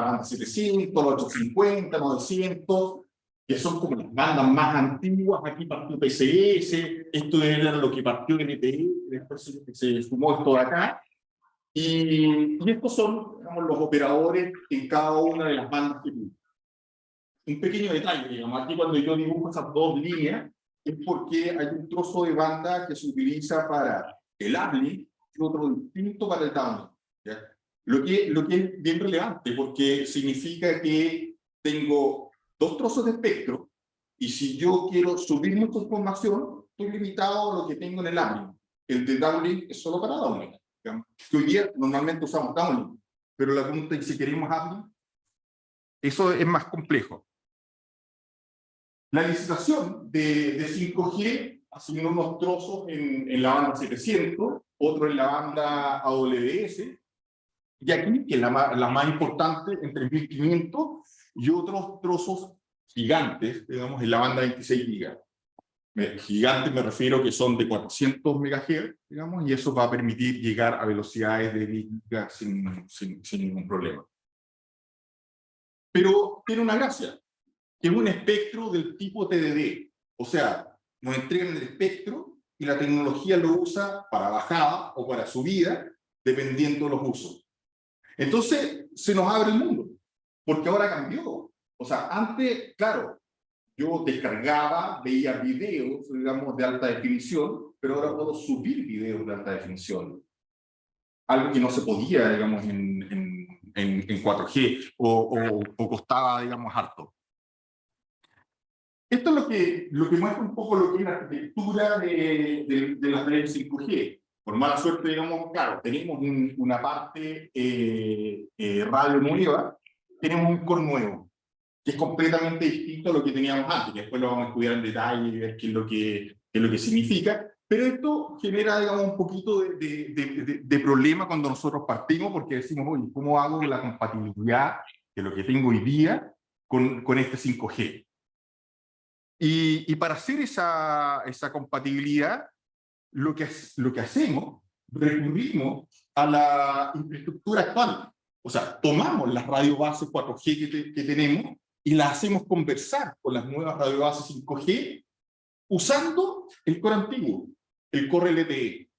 banda 700, 850, 900, que son como las bandas más antiguas. Aquí partió PCS, esto era lo que partió NTE, después se sumó esto de acá. Y estos son, digamos, los operadores en cada una de las bandas que tenemos. Un pequeño detalle, digamos, aquí cuando yo dibujo esas dos líneas, es porque hay un trozo de banda que se utiliza para el uplink y otro distinto para el downlink. ¿Ya? Lo que es bien relevante, porque significa que tengo dos trozos de espectro, y si yo quiero subir mucha información, estoy limitado a lo que tengo en el uplink. El de downlink es solo para downlink. Que hoy día normalmente usamos downlink, pero la pregunta es si queremos uplink, eso es más complejo. La licitación de 5G asignó unos trozos en la banda 700, otro en la banda AWS, y aquí, que es la más importante, entre 1500, y otros trozos gigantes, digamos, en la banda 26 GB. Gigantes me refiero que son de 400 MHz, digamos, y eso va a permitir llegar a velocidades de 10 GB sin ningún problema. Pero tiene una gracia, que es un espectro del tipo TDD. O sea, nos entregan el espectro y la tecnología lo usa para bajada o para subida, dependiendo de los usos. Entonces, se nos abre el mundo, porque ahora cambió. O sea, antes, claro, yo descargaba, veía videos, digamos, de alta definición, pero ahora puedo subir videos de alta definición. Algo que no se podía, digamos, en 4G, o costaba, digamos, harto. Esto es lo que muestra un poco lo que es la arquitectura de las redes 5G. Por mala suerte, digamos, claro, tenemos una parte radio nueva, tenemos un core nuevo, que es completamente distinto a lo que teníamos antes, que después lo vamos a estudiar en detalle y ver qué es lo que significa. Pero esto genera, digamos, un poquito de problema cuando nosotros partimos, porque decimos, oye, ¿cómo hago la compatibilidad de lo que tengo hoy día con este 5G? Y para hacer esa compatibilidad, lo que hacemos, recurrimos a la infraestructura actual. O sea, tomamos las radiobases 4G que tenemos y las hacemos conversar con las nuevas radiobases 5G usando el core antiguo, el core LTE.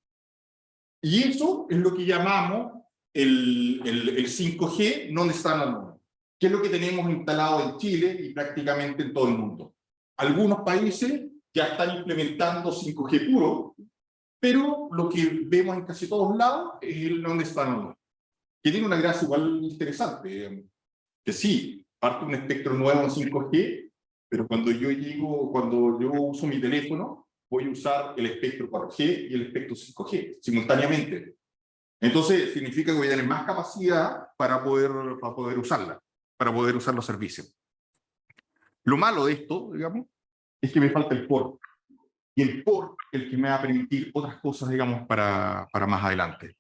Y eso es lo que llamamos el 5G non-standalone, que es lo que tenemos instalado en Chile y prácticamente en todo el mundo. Algunos países ya están implementando 5G puro, pero lo que vemos en casi todos lados es el non-standalone, que tiene una gracia igual interesante, que sí, parte un espectro nuevo en 5G, pero cuando yo uso mi teléfono, voy a usar el espectro 4G y el espectro 5G simultáneamente. Entonces, significa que voy a tener más capacidad para poder usarla, para poder usar los servicios. Lo malo de esto, digamos, es que me falta el port. Y el port es el que me va a permitir otras cosas, digamos, para más adelante.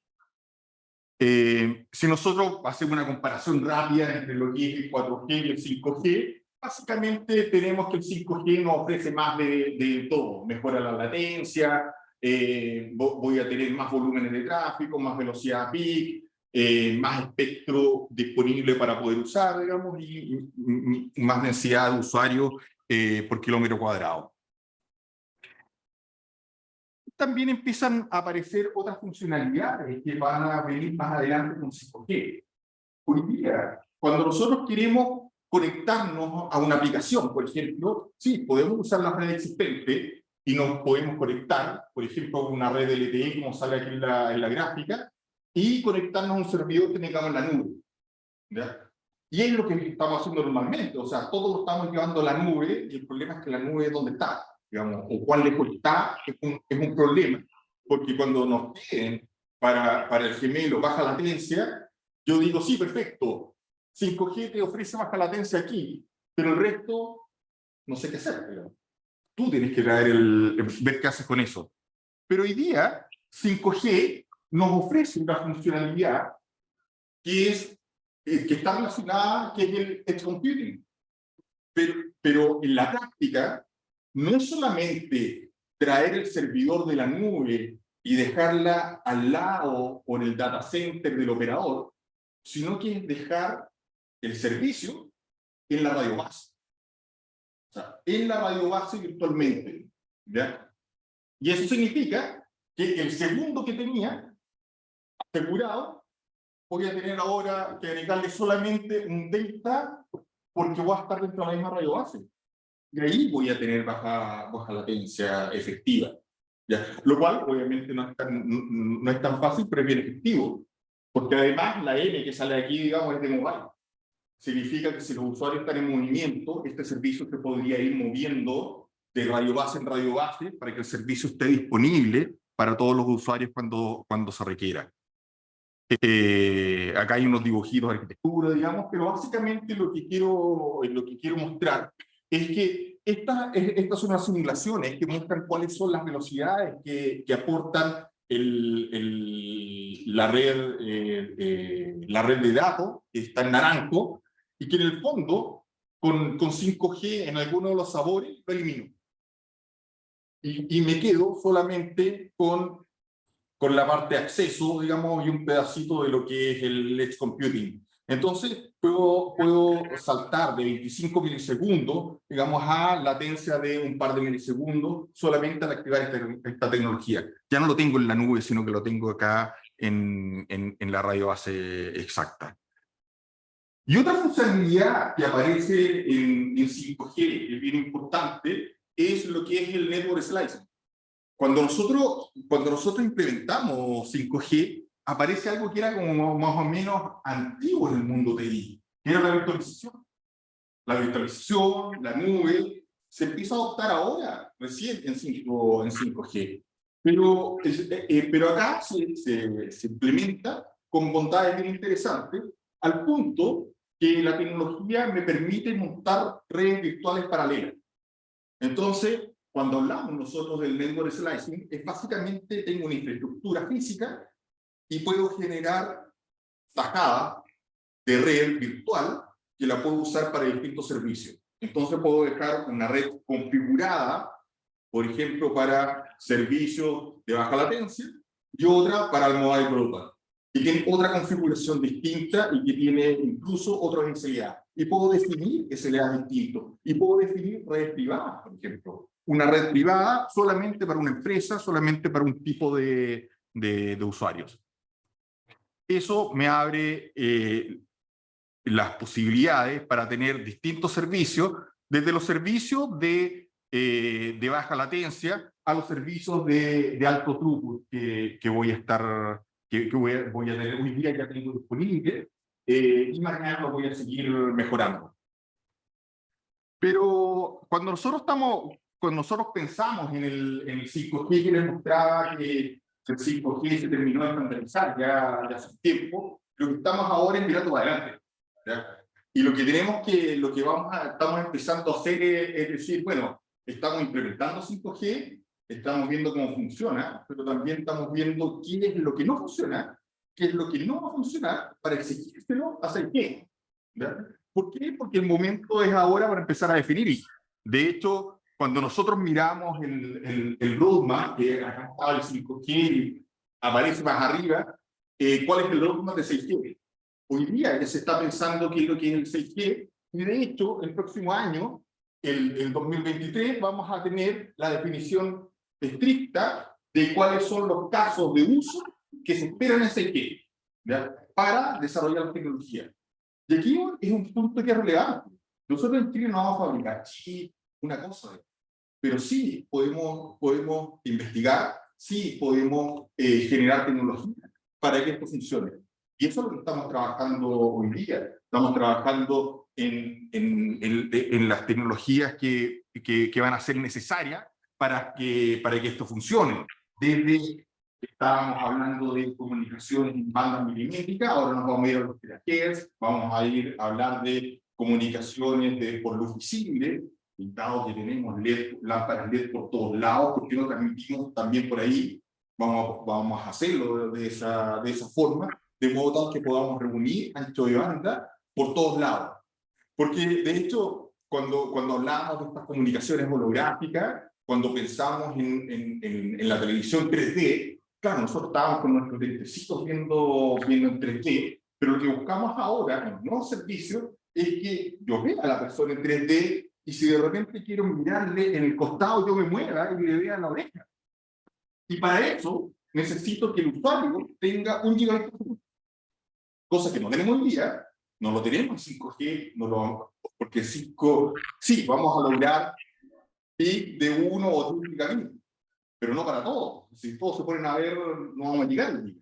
Si nosotros hacemos una comparación rápida entre lo que es el 4G y el 5G, básicamente tenemos que el 5G nos ofrece más de todo. Mejora la latencia, voy a tener más volúmenes de tráfico, más velocidad peak, más espectro disponible para poder usar, digamos, y más densidad de usuarios por kilómetro cuadrado. también empiezan a aparecer otras funcionalidades que van a venir más adelante con 5G. Hoy día, cuando nosotros queremos conectarnos a una aplicación, por ejemplo, sí, podemos usar la red existente y nos podemos conectar, por ejemplo, a una red LTE, como sale aquí en la gráfica, y conectarnos a un servidor que tengamos en la nube, ¿ya? Y es lo que estamos haciendo normalmente, o sea, todos lo estamos llevando a la nube, y el problema es que la nube es donde está, digamos, o cuán lejos está, es un problema, porque cuando nos piden para el gemelo baja latencia, yo digo, sí, perfecto, 5G te ofrece baja latencia aquí, pero el resto, no sé qué hacer, pero tú tienes que ver qué haces con eso. Pero hoy día, 5G nos ofrece una funcionalidad que está relacionada, que es el edge computing. Pero en la práctica, no es solamente traer el servidor de la nube y dejarla al lado o en el data center del operador, sino que es dejar el servicio en la radio base. O sea, en la radio base virtualmente, ¿ya? Y eso significa que el segundo que tenía asegurado, voy a tener ahora que agregarle solamente un delta porque voy a estar dentro de la misma radio base. Y ahí voy a tener baja latencia efectiva, ¿ya? Lo cual obviamente no es tan fácil, pero es bien efectivo. Porque además la M que sale aquí, digamos, es de mobile. Significa que si los usuarios están en movimiento, este servicio se podría ir moviendo de radio base en radio base para que el servicio esté disponible para todos los usuarios cuando se requiera. Acá hay unos dibujitos de arquitectura, digamos, pero básicamente lo que quiero mostrar es que estas son unas simulaciones que muestran cuáles son las velocidades que aportan la red de datos, que está en naranjo, y que en el fondo, con 5G en alguno de los sabores, lo elimino. Y me quedo solamente con la parte de acceso, digamos, y un pedacito de lo que es el edge computing. Entonces, puedo saltar de 25 milisegundos, digamos, a latencia de un par de milisegundos, solamente al activar esta tecnología. Ya no lo tengo en la nube, sino que lo tengo acá en la radio base exacta. Y otra funcionalidad que aparece en 5G, que es bien importante, es lo que es el network slicing. Cuando nosotros implementamos 5G, aparece algo que era como más o menos antiguo en el mundo TI, que era la virtualización. La virtualización, la nube, se empieza a adoptar ahora, recién en 5G. Pero acá se implementa con bondades bien interesantes, al punto que la tecnología me permite montar redes virtuales paralelas. Entonces, cuando hablamos nosotros del network slicing, es básicamente tengo una infraestructura física y puedo generar tajadas de red virtual que la puedo usar para distintos servicios. Entonces puedo dejar una red configurada, por ejemplo, para servicios de baja latencia y otra para el mobile broadband, que tiene otra configuración distinta y que tiene incluso otros SLA. Y puedo definir SLA distintos. Y puedo definir redes privadas, por ejemplo. Una red privada solamente para una empresa, solamente para un tipo de usuarios. Eso me abre las posibilidades para tener distintos servicios, desde los servicios de baja latencia a los servicios de alto throughput que voy a estar, que voy a tener. Hoy día ya tengo disponible y mañana lo voy a seguir mejorando. Pero cuando nosotros pensamos en el 5G, que les mostraba que el 5G se terminó de estandarizar ya hace tiempo, lo que estamos ahora es mirando para adelante, ¿ya? Y lo que estamos empezando a hacer es decir, bueno, estamos implementando 5G, estamos viendo cómo funciona, pero también estamos viendo qué es lo que no funciona, qué es lo que no va a funcionar para exigírselo a 6G, ¿ya? ¿Por qué? Porque el momento es ahora para empezar a definir. De hecho, cuando nosotros miramos el roadmap, que acá está el 5G, aparece más arriba, ¿cuál es el roadmap de 6G? Hoy día ya se está pensando qué es lo que es el 6G, y de hecho, el próximo año, el 2023, vamos a tener la definición estricta de cuáles son los casos de uso que se esperan en 6G, ¿ya? Para desarrollar la tecnología. Y aquí es un punto que es relevante. Nosotros en Chile no vamos a fabricar chips, una cosa, pero sí podemos investigar, sí podemos generar tecnología para que esto funcione. Y eso es lo que estamos trabajando hoy día. Estamos trabajando en las tecnologías que van a ser necesarias para que esto funcione. Desde estábamos hablando de comunicaciones en bandas milimétricas, ahora nos vamos a ir a los terahertz, vamos a ir a hablar de comunicaciones por luz visible, dado que tenemos LED, lámparas LED por todos lados, porque no transmitimos también por ahí, vamos a hacerlo de esa forma, de modo tal que podamos reunir ancho de banda por todos lados. Porque de hecho, cuando hablamos de estas comunicaciones holográficas, cuando pensamos en la televisión 3D, claro, nosotros estábamos con nuestros lentecitos viendo en 3D, pero lo que buscamos ahora en los nuevos servicios es que yo vea a la persona en 3D y si de repente quiero mirarle en el costado, yo me mueva y le vea la oreja. Y para eso necesito que el usuario tenga 1 GB, cosa que no tenemos hoy día, no lo tenemos en 5G, no lo, porque 5, sí, vamos a lograr pic de 1 o 2 gigabits, pero no para todos. Si todos se ponen a ver, no vamos a llegar al giga.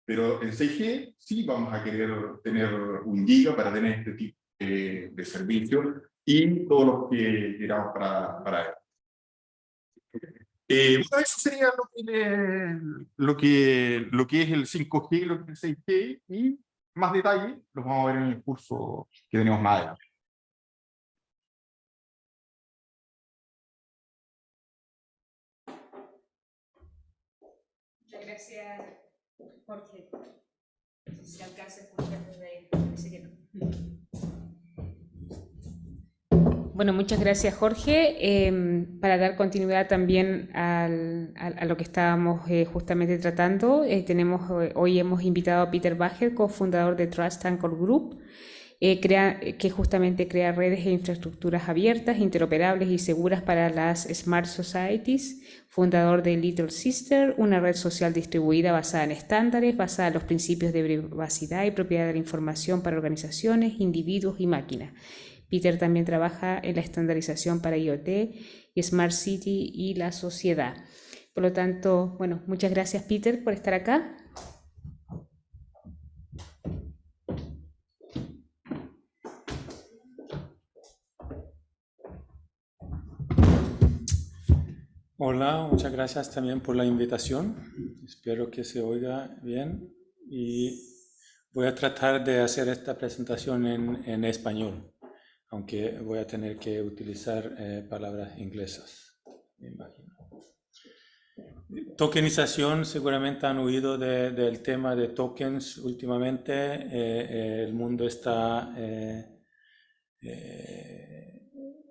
Pero en 6G sí vamos a querer tener 1 giga para tener este tipo de servicios y todos los que queramos para él. Bueno, eso sería lo que es el 5G, lo que es el 6G, y más detalles los vamos a ver en el curso que tenemos más adelante. Muchas gracias, Jorge. Si se alcanza a escuchar desde ahí, parece que no. Bueno, muchas gracias, Jorge. Para dar continuidad también a lo que estábamos justamente tratando, hoy hemos invitado a Peter Bacher, cofundador de Trust Anchor Group, que justamente crea redes e infraestructuras abiertas, interoperables y seguras para las Smart Societies, fundador de Little Sister, una red social distribuida basada en estándares, basada en los principios de privacidad y propiedad de la información para organizaciones, individuos y máquinas. Peter también trabaja en la estandarización para IoT y Smart City y la sociedad. Por lo tanto, bueno, muchas gracias, Peter, por estar acá. Hola, muchas gracias también por la invitación. Espero que se oiga bien y voy a tratar de hacer esta presentación en español, aunque voy a tener que utilizar palabras inglesas, me imagino. Tokenización, seguramente han oído del tema de tokens últimamente. El mundo está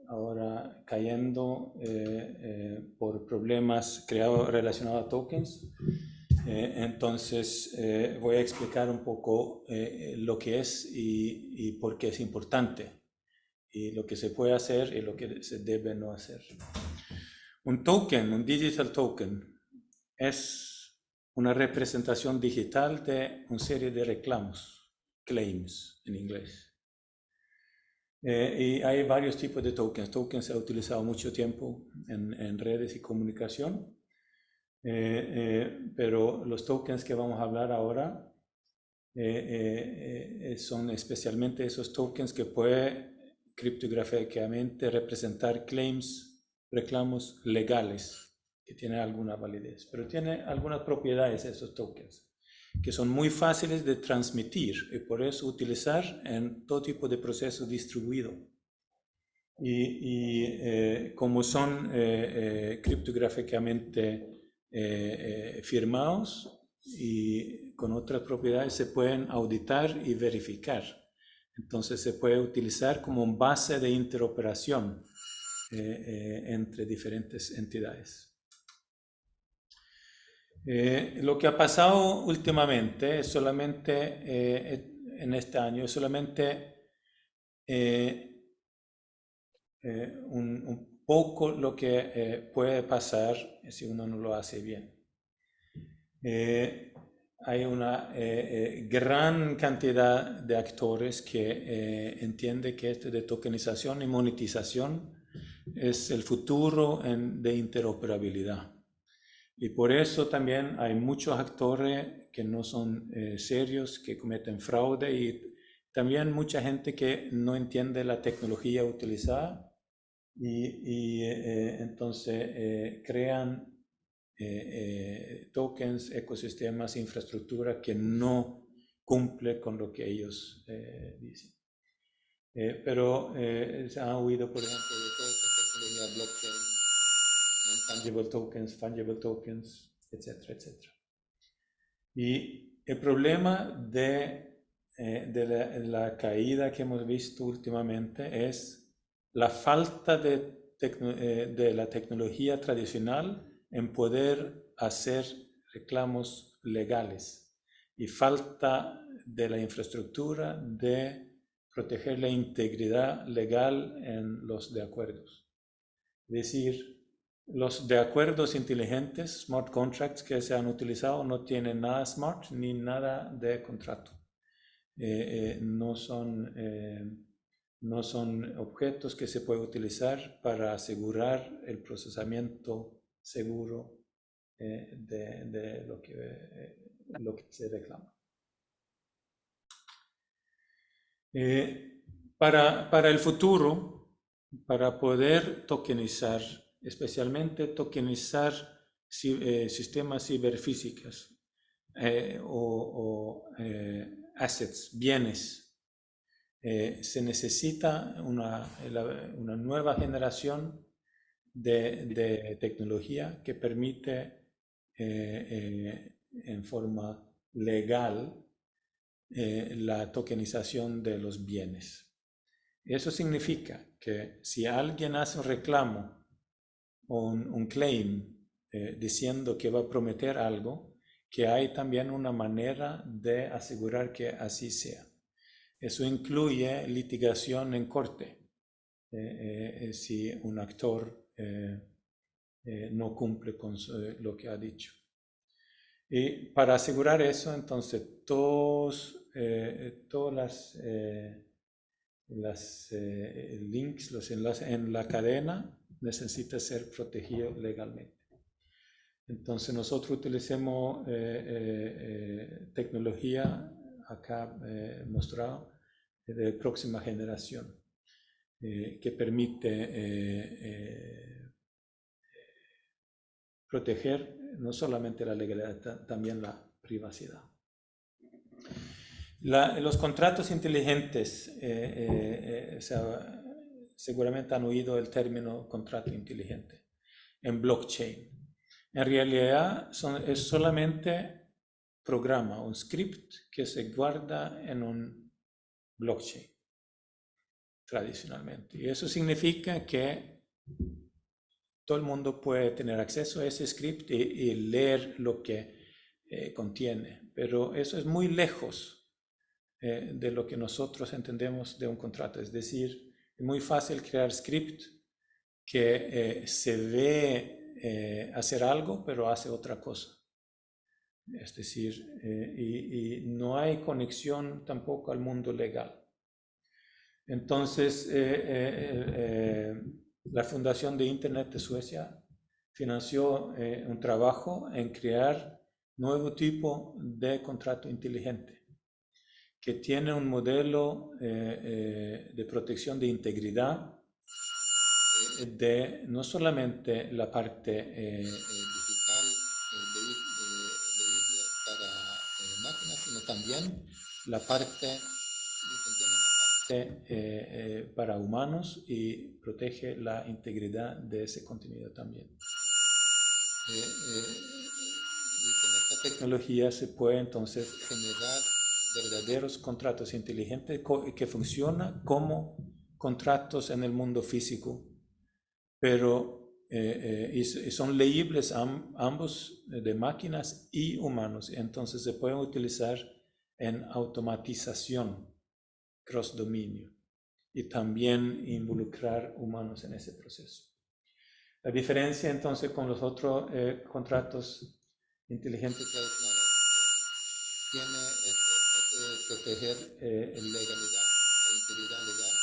ahora cayendo por problemas relacionados a tokens. Entonces voy a explicar un poco lo que es y por qué es importante, y lo que se puede hacer y lo que se debe no hacer. Un token, un digital token, es una representación digital de una serie de reclamos, claims en inglés. Y hay varios tipos de tokens. Tokens se ha utilizado mucho tiempo en redes y comunicación, pero los tokens que vamos a hablar ahora son especialmente esos tokens que pueden criptográficamente representar claims, reclamos legales, que tienen alguna validez, pero tienen algunas propiedades esos tokens que son muy fáciles de transmitir y por eso utilizar en todo tipo de proceso distribuido. Y como son criptográficamente firmados y con otras propiedades, se pueden auditar y verificar. Entonces se puede utilizar como base de interoperación entre diferentes entidades. Lo que ha pasado últimamente es solamente en este año, es solamente un poco lo que puede pasar si uno no lo hace bien. Hay una gran cantidad de actores que entienden que esto de tokenización y monetización es el futuro de interoperabilidad. Y por eso también hay muchos actores que no son serios, que cometen fraude, y también mucha gente que no entiende la tecnología utilizada y entonces crean tokens, ecosistemas, infraestructura que no cumple con lo que ellos dicen. Pero se han oído, por ejemplo, de toda esta tecnología blockchain, fungible tokens, etcétera, etcétera. Y el problema de la caída que hemos visto últimamente es la falta de la tecnología tradicional en poder hacer reclamos legales y falta de la infraestructura de proteger la integridad legal en los de acuerdos. Es decir, los de acuerdos inteligentes, smart contracts que se han utilizado, no tienen nada smart ni nada de contrato. No son objetos que se pueden utilizar para asegurar el procesamiento seguro de lo que se reclama. Para el futuro, para poder tokenizar, especialmente tokenizar sistemas ciberfísicos o assets, bienes, se necesita una nueva generación de tecnología que permite en forma legal la tokenización de los bienes. Eso significa que si alguien hace un reclamo o un claim diciendo que va a prometer algo, que hay también una manera de asegurar que así sea. Eso incluye litigación en corte, si un actor no cumple con lo que ha dicho. Y para asegurar eso, entonces, todas las links, los enlaces en la cadena necesitan ser protegidos legalmente. Entonces, nosotros utilizamos tecnología acá mostrado de próxima generación que permite proteger no solamente la legalidad, también la privacidad. Los contratos inteligentes, seguramente han oído el término contrato inteligente en blockchain. En realidad es solamente programa, un script que se guarda en un blockchain tradicionalmente. Y eso significa que todo el mundo puede tener acceso a ese script y leer lo que contiene, pero eso es muy lejos de lo que nosotros entendemos de un contrato. Es decir, es muy fácil crear script que se ve hacer algo, pero hace otra cosa. Es decir, y no hay conexión tampoco al mundo legal. Entonces, la Fundación de Internet de Suecia financió un trabajo en crear nuevo tipo de contrato inteligente que tiene un modelo de protección de integridad de no solamente la parte digital para máquinas, sino también la parte para humanos y protege la integridad de ese contenido también. Y con esta tecnología se puede entonces generar verdaderos contratos inteligentes que funcionan como contratos en el mundo físico, pero y son leíbles ambos de máquinas y humanos, entonces se pueden utilizar en automatización cross dominio y también involucrar humanos en ese proceso. La diferencia entonces con los otros contratos inteligente tradicional tiene proteger legalidad, la integridad legal,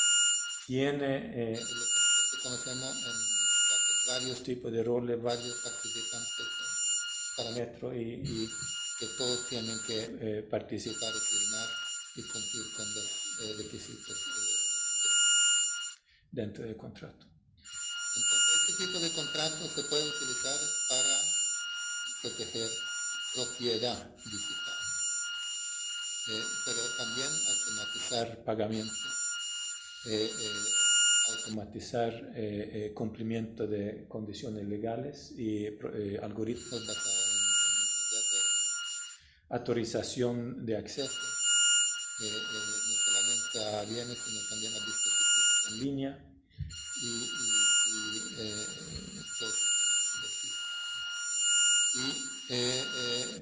tiene lo que conocemos en varios tipos de roles, varios participantes, parámetros y que todos tienen que participar y firmar y cumplir con los requisitos dentro del contrato. Entonces, este tipo de contrato se puede utilizar para proteger propiedad digital, pero también automatizar pagamentos, automatizar cumplimiento de condiciones legales y algoritmos basados en autorización de acceso, no solamente a bienes, sino también a dispositivos en línea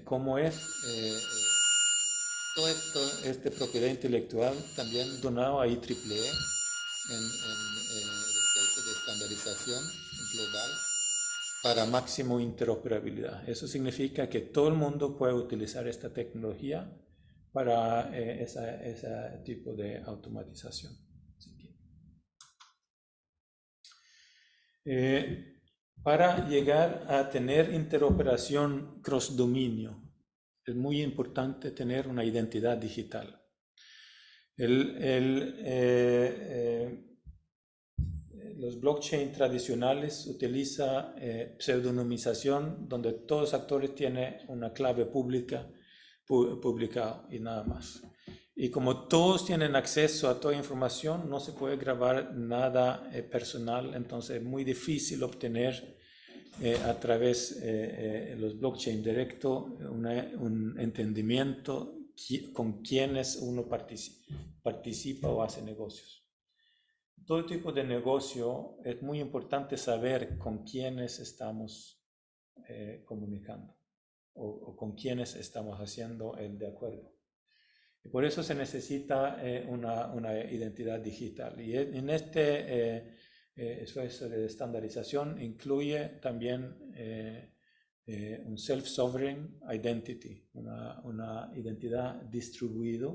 como es todo esto, esta propiedad intelectual también donado a IEEE en el esfuerzo de estandarización global para máximo interoperabilidad. Eso significa que todo el mundo puede utilizar esta tecnología para ese tipo de automatización. Para llegar a tener interoperación cross dominio, es muy importante tener una identidad digital. Los blockchain tradicionales utilizan pseudonimización, donde todos los actores tienen una clave pública publicada y nada más. Y como todos tienen acceso a toda información, no se puede grabar nada personal, entonces es muy difícil obtener a través de los blockchain directo un entendimiento con quienes uno participa o hace negocios. Todo tipo de negocio es muy importante saber con quiénes estamos comunicando o con quiénes estamos haciendo el de acuerdo. Y por eso se necesita una identidad digital. Y en este esfuerzo de estandarización incluye también un self-sovereign identity, una identidad distribuida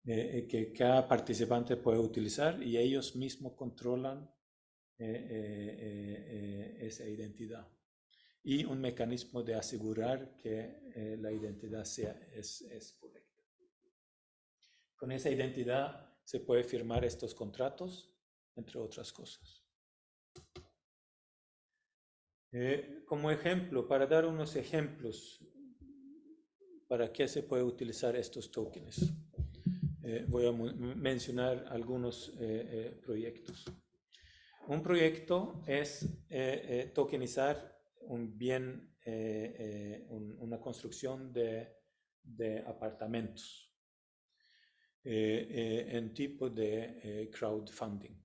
que cada participante puede utilizar y ellos mismos controlan esa identidad. Y un mecanismo de asegurar que la identidad es correcta. Con esa identidad se puede firmar estos contratos, entre otras cosas. Como ejemplo, para dar unos ejemplos para qué se puede utilizar estos tokens, voy a mencionar algunos proyectos. Un proyecto es tokenizar un bien, una construcción de apartamentos en tipo de crowdfunding.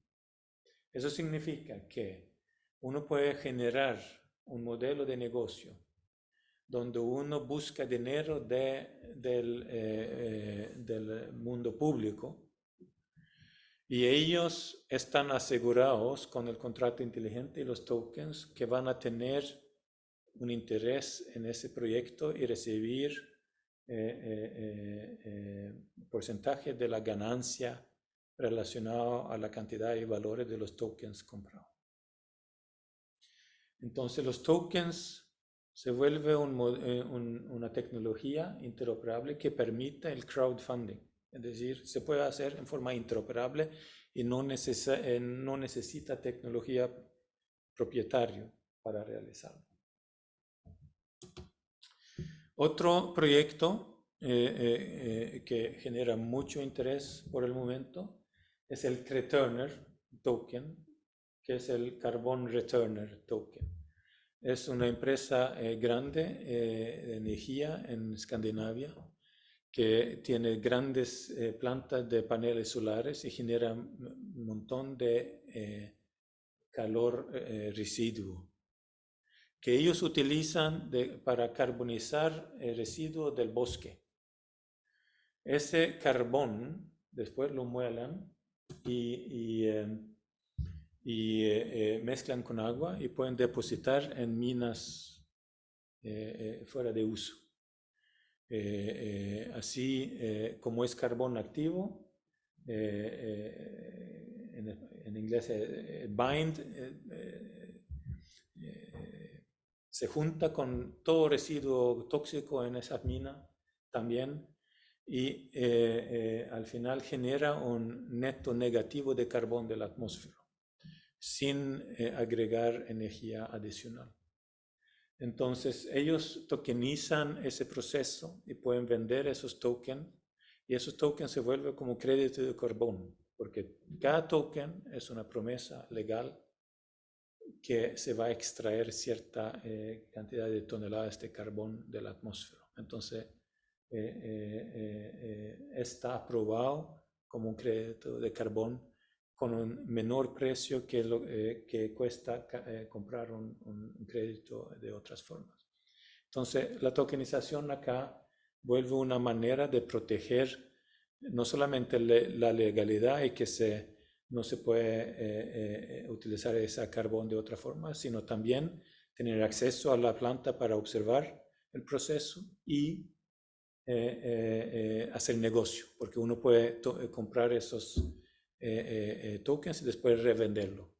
Eso significa que uno puede generar un modelo de negocio donde uno busca dinero del mundo público y ellos están asegurados con el contrato inteligente y los tokens que van a tener un interés en ese proyecto y recibir porcentaje de la ganancia relacionado a la cantidad y valores de los tokens comprados. Entonces los tokens se vuelve una tecnología interoperable que permite el crowdfunding. Es decir, se puede hacer en forma interoperable y no necesita tecnología propietaria para realizarlo. Otro proyecto que genera mucho interés por el momento es el Returner Token, que es el Carbon Returner Token. Es una empresa grande de energía en Escandinavia que tiene grandes plantas de paneles solares y genera un montón de calor residuo que ellos utilizan para carbonizar el residuo del bosque. Ese carbón después lo muelan y mezclan con agua y pueden depositar en minas fuera de uso. Así como es carbón activo, en inglés bind, se junta con todo residuo tóxico en esas minas también y al final genera un neto negativo de carbón de la atmósfera sin agregar energía adicional. Entonces ellos tokenizan ese proceso y pueden vender esos tokens y esos tokens se vuelven como crédito de carbón porque cada token es una promesa legal que se va a extraer cierta cantidad de toneladas de carbón de la atmósfera. Entonces, está aprobado como un crédito de carbón con un menor precio que lo que cuesta comprar un crédito de otras formas. Entonces, la tokenización acá vuelve una manera de proteger no solamente la legalidad y que no se puede utilizar ese carbón de otra forma, sino también tener acceso a la planta para observar el proceso y hacer negocio, porque uno puede comprar esos tokens y después revenderlo.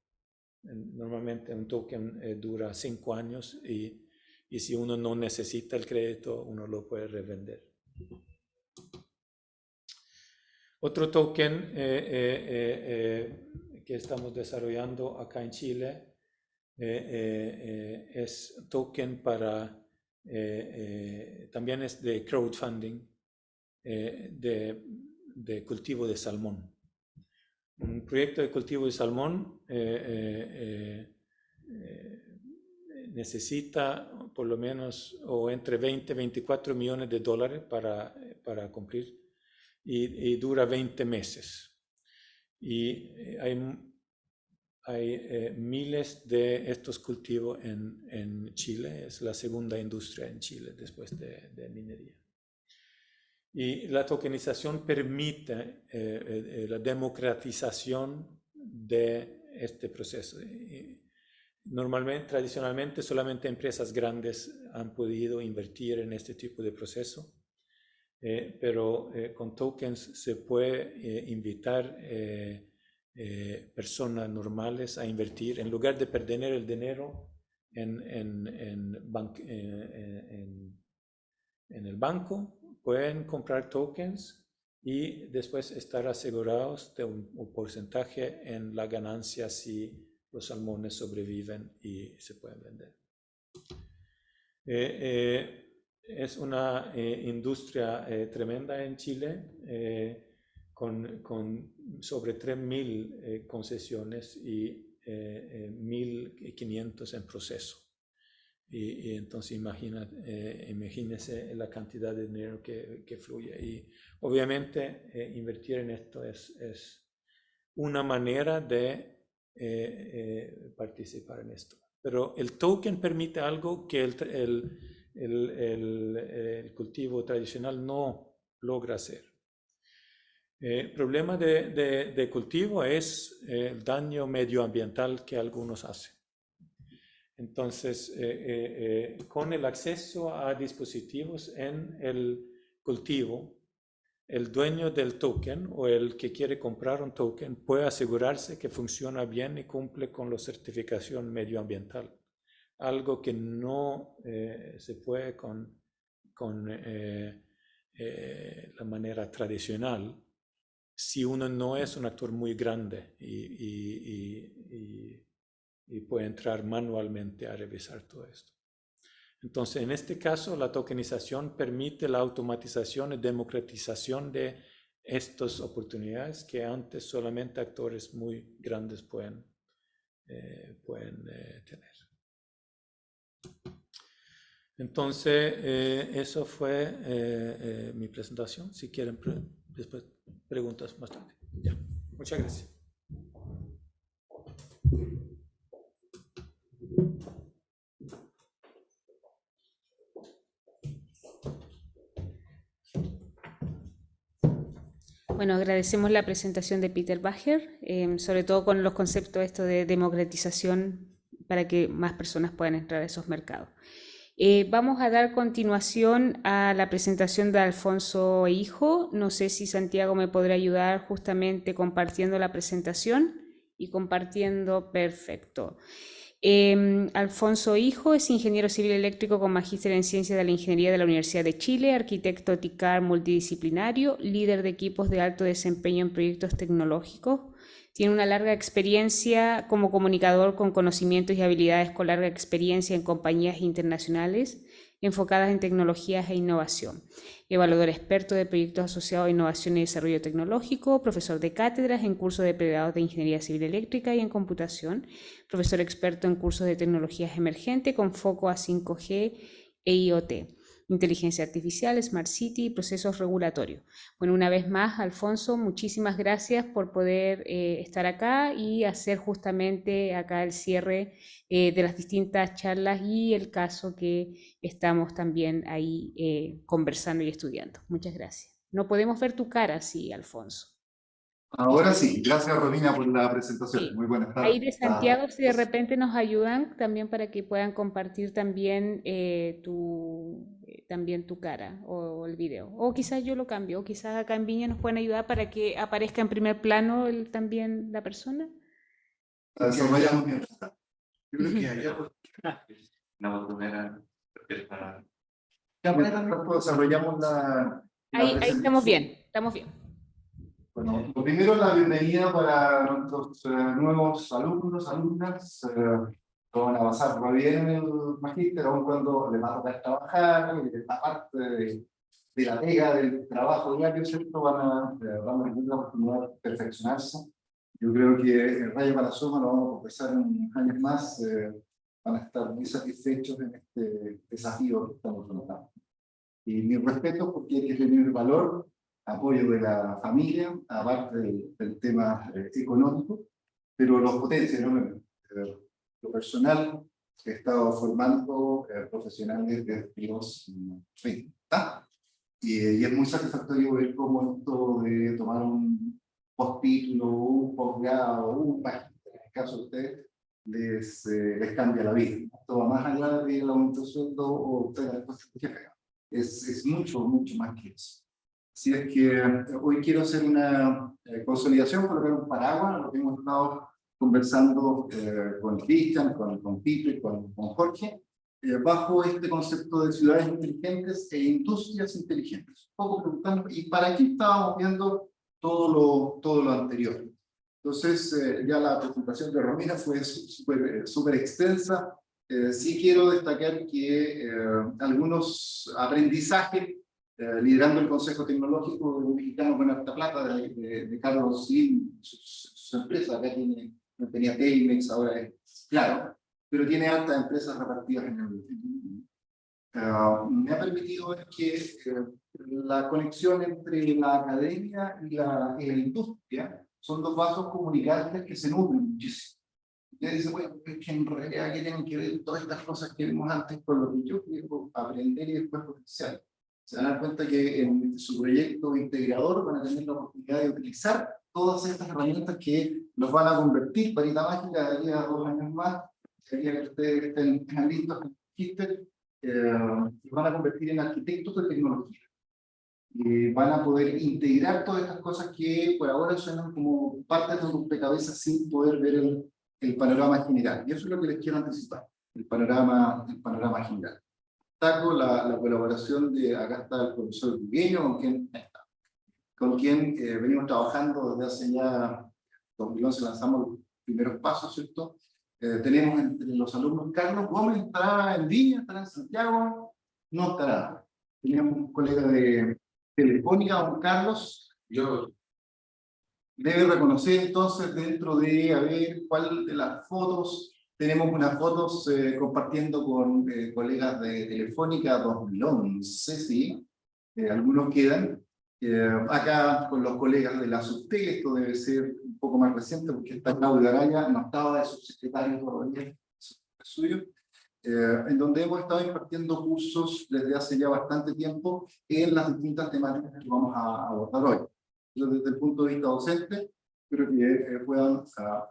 Normalmente un token dura 5 años y si uno no necesita el crédito, uno lo puede revender. Otro token que estamos desarrollando acá en Chile es token para, también es de crowdfunding, de cultivo de salmón. Un proyecto de cultivo de salmón necesita por lo menos o entre 20 y 24 millones de dólares para cumplir. Y dura 20 meses. Y hay miles de estos cultivos en Chile. Es la segunda industria en Chile después de minería. Y la tokenización permite la democratización de este proceso. Tradicionalmente, solamente empresas grandes han podido invertir en este tipo de proceso. Pero con tokens se puede invitar personas normales a invertir. En lugar de perder el dinero en el banco, pueden comprar tokens y después estar asegurados de un porcentaje en la ganancia si los salmones sobreviven y se pueden vender. Es una industria tremenda en Chile, con sobre 3.000 concesiones y 1.500 en proceso. Y entonces imagínese la cantidad de dinero que fluye. Y obviamente invertir en esto es una manera de participar en esto. Pero el token permite algo que el cultivo tradicional no logra hacer. El problema de cultivo es el daño medioambiental que algunos hacen. Entonces, con el acceso a dispositivos en el cultivo, el dueño del token o el que quiere comprar un token puede asegurarse que funciona bien y cumple con la certificación medioambiental. Algo que no se puede con la manera tradicional si uno no es un actor muy grande y puede entrar manualmente a revisar todo esto. Entonces, en este caso, la tokenización permite la automatización y democratización de estas oportunidades que antes solamente actores muy grandes pueden tener. Entonces, eso fue mi presentación. Si quieren después preguntas más tarde. Ya. Muchas gracias. Bueno, agradecemos la presentación de Peter Bacher, sobre todo con los conceptos de democratización para que más personas puedan entrar a esos mercados. Vamos a dar continuación a la presentación de Alfonso Hijo. No sé si Santiago me podrá ayudar justamente compartiendo la presentación y compartiendo, perfecto. Alfonso Hijo es ingeniero civil eléctrico con magíster en Ciencias de la Ingeniería de la Universidad de Chile, arquitecto TICAR multidisciplinario, líder de equipos de alto desempeño en proyectos tecnológicos. Tiene una larga experiencia como comunicador con conocimientos y habilidades con larga experiencia en compañías internacionales enfocadas en tecnologías e innovación. Evaluador experto de proyectos asociados a innovación y desarrollo tecnológico, profesor de cátedras en cursos de pregrados de Ingeniería Civil Eléctrica y en Computación, profesor experto en cursos de tecnologías emergentes con foco a 5G e IoT. Inteligencia artificial, Smart City y procesos regulatorios. Bueno, una vez más, Alfonso, muchísimas gracias por poder estar acá y hacer justamente acá el cierre de las distintas charlas y el caso que estamos también ahí conversando y estudiando. Muchas gracias. No podemos ver tu cara, sí, Alfonso. Ahora sí, gracias Romina por la presentación. Sí. Muy buenas Ahí tardes. de Santiago, si de repente nos ayudan también para que puedan compartir también también tu cara o el video. O quizás yo lo cambio, o quizás acá en Viña nos pueden ayudar para que aparezca en primer plano también la persona. Desarrollamos mientras tanto. Yo creo que ayer la primera desarrollamos la Ahí estamos presentación. bien, estamos bien. Bueno, lo primero, la bienvenida para nuestros nuevos alumnos, alumnas. Van a pasar muy bien en el magíster, aun cuando les va a tocar trabajar, la parte de la pega, del trabajo diario, ¿cierto? Van a tener la oportunidad de perfeccionarse. Yo creo que el Rayo para la Suma lo vamos a conversar en unos años más. Van a estar muy satisfechos en este desafío que estamos afrontando. Y mi respeto, porque hay que tener valor, apoyo de la familia, aparte del tema económico, pero los potencias, ¿no? Lo personal, he estado formando profesionales de los 30, y es muy satisfactorio ver cómo esto de tomar un postítulo, un posgrado, un magíster, en el caso de ustedes, les cambia la vida. Esto va más allá de la aumento de sueldo o de la cosa que jefe. Es mucho, mucho más que eso. Así es que hoy quiero hacer una consolidación, colocar un paraguas, lo que hemos estado conversando con Cristian, con Pipe, con Jorge, bajo este concepto de ciudades inteligentes e industrias inteligentes. Un poco preguntando, ¿y para qué estábamos viendo todo lo anterior? Entonces, ya la presentación de Romina fue súper extensa. Sí quiero destacar que algunos aprendizajes, liderando el Consejo Tecnológico de un mexicano con harta plata, de Carlos Slim, su empresa, acá tenía Telmex, ahora es Claro, pero tiene hartas empresas repartidas en el mundo. Me ha permitido ver que la conexión entre la academia y la industria son dos vasos comunicantes que se nutren muchísimo. Ya dice, bueno, es que en realidad ¿qué tienen que ver todas estas cosas que vimos antes con lo que yo quiero aprender y después potenciar? Se van a dar cuenta que en su proyecto integrador van a tener la oportunidad de utilizar todas estas herramientas que los van a convertir, varita mágica, de aquí a 2 años más, sería que ustedes estén listos con Magister, y van a convertir en arquitectos de tecnología. Van a poder integrar todas estas cosas que por ahora suenan como parte de un rompecabezas sin poder ver el panorama general. Y eso es lo que les quiero anticipar, el panorama general. Destaco la colaboración de, acá está el profesor Dugueño, con quien venimos trabajando desde hace ya 2011, lanzamos los primeros pasos, ¿cierto? Tenemos entre los alumnos Carlos Gómez, estará en Viña, estará en Santiago, no estará. Teníamos un colega de Telefónica, don Carlos. Yo debe reconocer entonces dentro de, a ver, cuál de las fotos. Tenemos unas fotos compartiendo con colegas de Telefónica 2011, sí, algunos quedan. Acá con los colegas de la Subtel, esto debe ser un poco más reciente porque está Claudio Araya, no estaba de subsecretario todavía, suyo, en donde hemos estado impartiendo cursos desde hace ya bastante tiempo en las distintas temáticas que vamos a abordar hoy. Entonces, desde el punto de vista docente, creo que puedan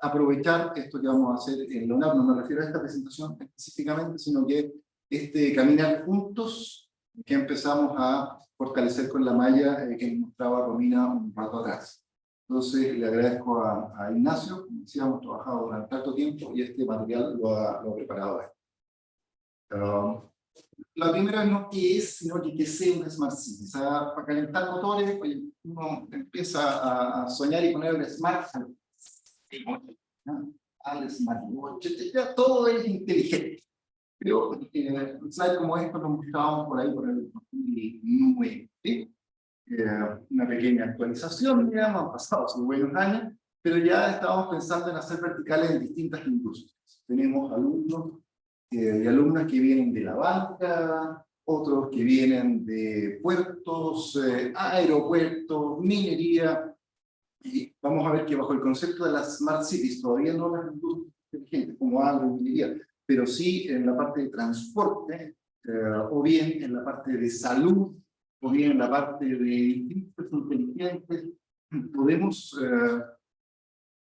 aprovechar esto que vamos a hacer en la UNAM. No me refiero a esta presentación específicamente, sino que este caminar juntos que empezamos a fortalecer con la malla que nos mostraba Romina un rato atrás. Entonces, le agradezco a Ignacio, como decía, hemos trabajado durante tanto tiempo y este material lo ha preparado él. La primera no que es, sino que sea un Smart City. O sea, para calentar motores, oye, uno empieza a soñar y poner el Smart, al Smart Watch, ya todo es inteligente. Pero, ¿sabes cómo esto lo mostrábamos por ahí por el 2009? Una pequeña actualización, digamos, han pasado sus buenos años, pero ya estábamos pensando en hacer verticales en distintas industrias. Tenemos alumnos y alumnas que vienen de la banca, otros que vienen de puertos, aeropuertos, minería, y vamos a ver que bajo el concepto de las Smart Cities, todavía no las industrias inteligentes como agro y minería, pero sí en la parte de transporte, o bien en la parte de salud, o bien en la parte de distritos inteligentes, podemos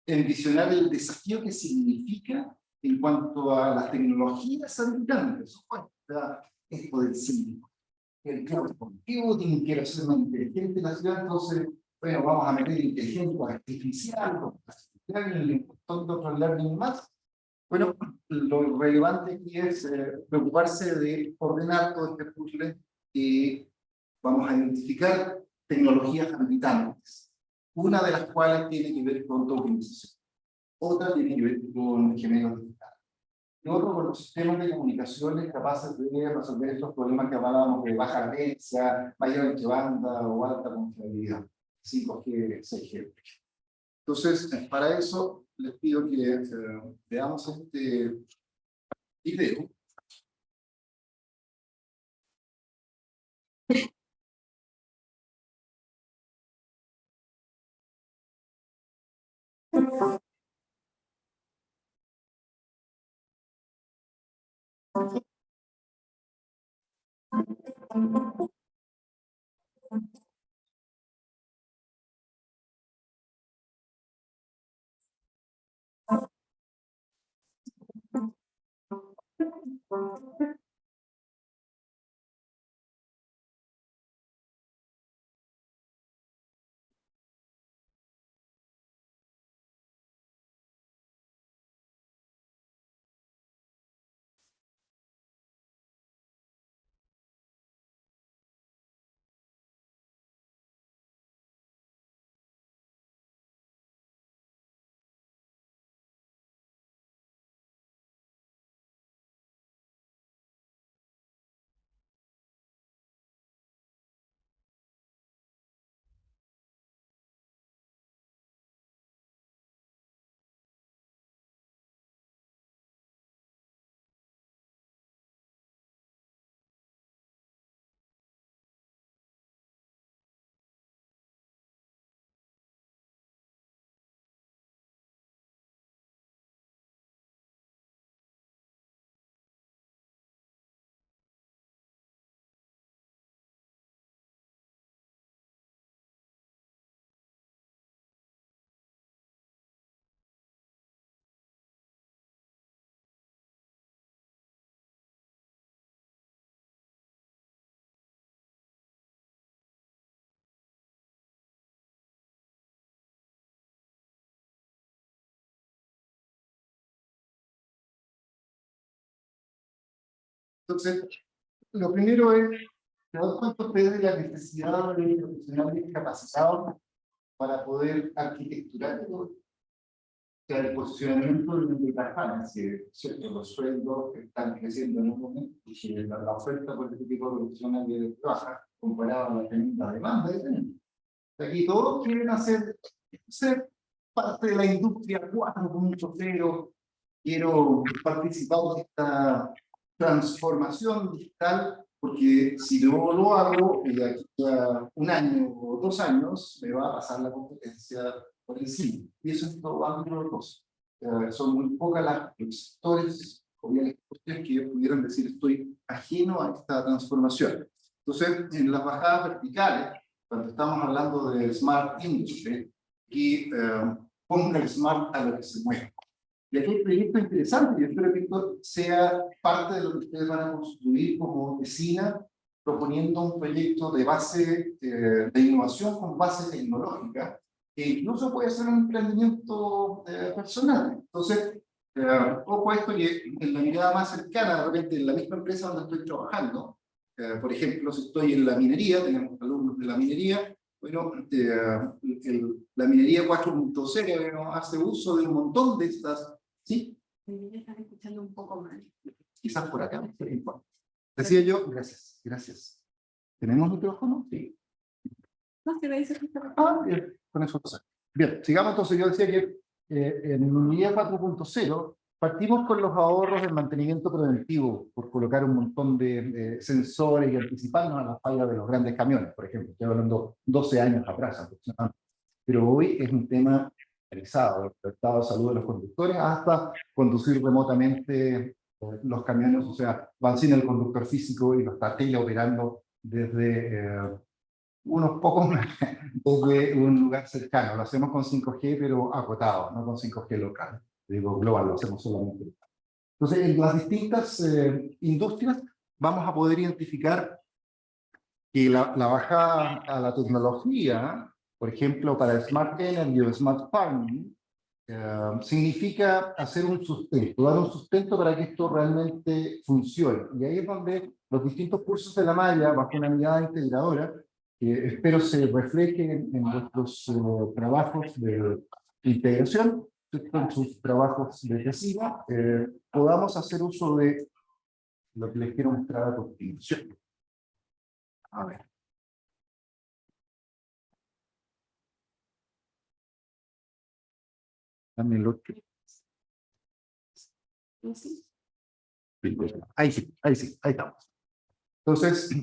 envisionar el desafío que significa en cuanto a las tecnologías habitantes. Esto del cine, el cloud computing, quiero ser más inteligente en la ciudad, entonces, bueno, vamos a meter inteligencia artificial, un montón de otros learning más. Bueno, lo relevante aquí es preocuparse de ordenar todo este puzzle y vamos a identificar tecnologías habitantes, una de las cuales tiene que ver con tokenización, otra tiene que ver con gemelos digitales, y otro con los sistemas de comunicaciones capaces de resolver estos problemas que hablábamos de baja latencia, mayor ancho de banda o alta confiabilidad, 5G, 6G. Entonces, para eso les pido que veamos este video. Entonces, lo primero es dar cuenta ustedes de la necesidad de profesionales capacitados para poder arquitecturar todo. O sea, el posicionamiento de las ganas, que ¿cierto? Los sueldos están creciendo en un momento y la oferta por este tipo de profesionales baja comparada a la demanda que tenemos. Aquí todos quieren ser parte de la industria 4.0, quiero participar de esta transformación digital, porque si no lo hago, de aquí a 1 año o 2 años, me va a pasar la competencia por encima. Y eso es todo ámbito de cosas. Son muy pocas los sectores o bien las que pudieran decir estoy ajeno a esta transformación. Entonces, en las bajadas verticales, cuando estamos hablando de Smart Industry, y ponga el Smart a lo que se mueve. Y aquí hay un proyecto interesante, yo espero que esto sea parte de lo que ustedes van a construir como vecina, proponiendo un proyecto de base de innovación con base tecnológica, que incluso puede ser un emprendimiento personal. Entonces, ojo a esto, que en la mirada más cercana, de repente en la misma empresa donde estoy trabajando, por ejemplo, si estoy en la minería, tenemos alumnos de la minería, bueno, la minería 4.0 ¿no? hace uso de un montón de estas, ¿sí? Me están escuchando un poco mal. Quizás por acá, pero no importa. Decía yo, gracias, gracias. ¿Tenemos micrófono? Sí. No, se me dice que está Ah, bien, con eso lo sé. Bien, sigamos entonces. Yo decía que en minería 4.0 partimos con los ahorros del mantenimiento preventivo, por colocar un montón de sensores y anticiparnos a las fallas de los grandes camiones, por ejemplo. Estoy hablando 12 años atrás aproximadamente. Pero hoy es un tema realizado, el estado de salud de los conductores, hasta conducir remotamente los camiones, o sea, van sin el conductor físico y lo está teleoperando desde unos pocos desde un lugar cercano. Lo hacemos con 5G, pero acotado, no con 5G local. Digo, global, lo hacemos solamente local. Entonces, en las distintas industrias vamos a poder identificar que la bajada a la tecnología, por ejemplo, para el Smart Energy o Smart Farming, significa hacer un sustento, dar un sustento para que esto realmente funcione. Y ahí es donde los distintos cursos de la malla, bajo una mirada integradora, que espero se reflejen en vuestros trabajos de integración, en sus trabajos de TESIVA, podamos hacer uso de lo que les quiero mostrar a continuación. A ver. Dame el otro. Ahí sí, ahí estamos. Entonces,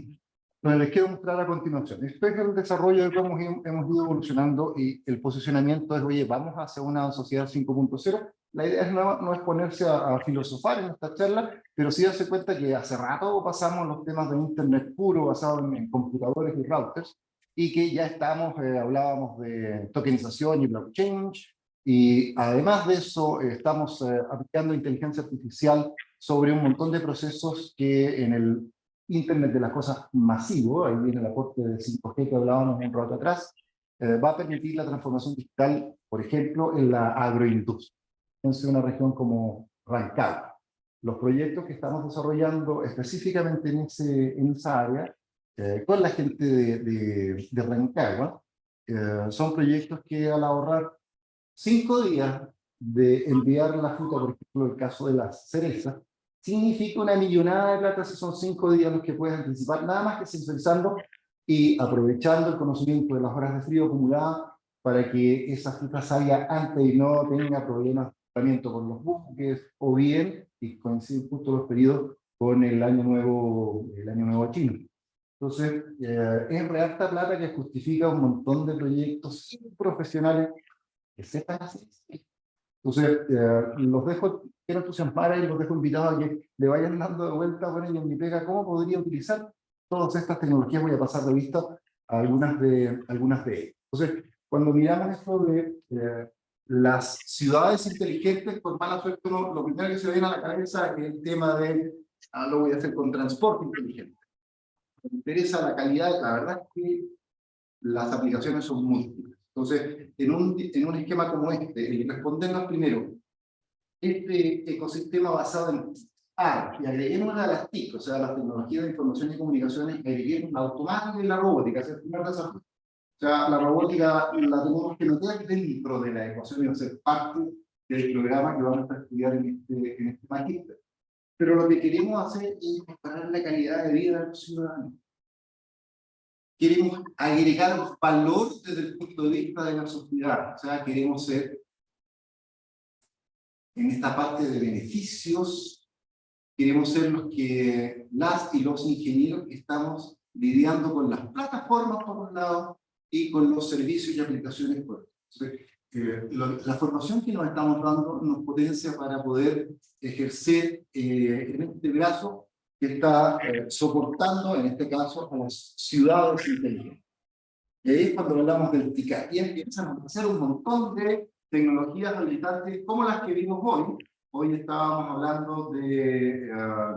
lo que les quiero mostrar a continuación. Esto es el desarrollo de cómo hemos ido evolucionando y el posicionamiento es, oye, vamos hacia una sociedad 5.0. La idea no es ponerse a filosofar en esta charla, pero sí darse cuenta que hace rato pasamos los temas de Internet puro basado en computadores y routers, y que ya estamos, hablábamos de tokenización y blockchain, y además de eso estamos aplicando inteligencia artificial sobre un montón de procesos que en el Internet de las cosas masivo, ahí viene el aporte de 5G que hablábamos un rato atrás, va a permitir la transformación digital, por ejemplo, en la agroindustria, en una región como Rancagua. Los proyectos que estamos desarrollando específicamente en esa área, con la gente de Rancagua, son proyectos que al ahorrar 5 días de enviar la fruta, por ejemplo, el caso de las cerezas, significa una millonada de plata si son 5 días los que puedes anticipar, nada más que sensorizando y aprovechando el conocimiento de las horas de frío acumuladas para que esa fruta salga antes y no tenga problemas de tratamiento con los buques, o bien, y coinciden justo los periodos con el año nuevo chino. Entonces, es re harta plata que justifica un montón de proyectos profesionales que sepan hacer. Entonces, los dejo, quiero entusiasmar y los dejo invitados a que le vayan dando de vuelta con ellos en mi pega cómo podría utilizar todas estas tecnologías. Voy a pasar de vista a algunas de ellas. Entonces, cuando miramos esto de las ciudades inteligentes, por mala suerte, lo primero que se viene a la cabeza es el tema de, lo voy a hacer con transporte inteligente. Me interesa la calidad, la verdad es que las aplicaciones son múltiples. Entonces, en un esquema como este, el respondernos primero, este ecosistema basado en AR, y agreguemos a las TIC, o sea, las tecnologías de información y comunicaciones, y agreguemos la automática y la robótica, es el primer desarrollo. O sea, la robótica la tenemos que meter dentro de la ecuación y va a ser parte del programa que vamos a estudiar en este magíster. Pero lo que queremos hacer es mejorar la calidad de vida de los ciudadanos. Queremos agregar valor desde el punto de vista de la sociedad. O sea, queremos ser, en esta parte de beneficios, queremos ser los que las y los ingenieros que estamos lidiando con las plataformas por un lado y con los servicios y aplicaciones por otro. Entonces, la formación que nos estamos dando nos potencia para poder ejercer en este brazo que está soportando, en este caso, a las ciudades inteligentes. Y ahí es cuando hablamos del TICAD. Y empiezan a hacer un montón de tecnologías habilitantes como las que vimos hoy. Hoy estábamos hablando de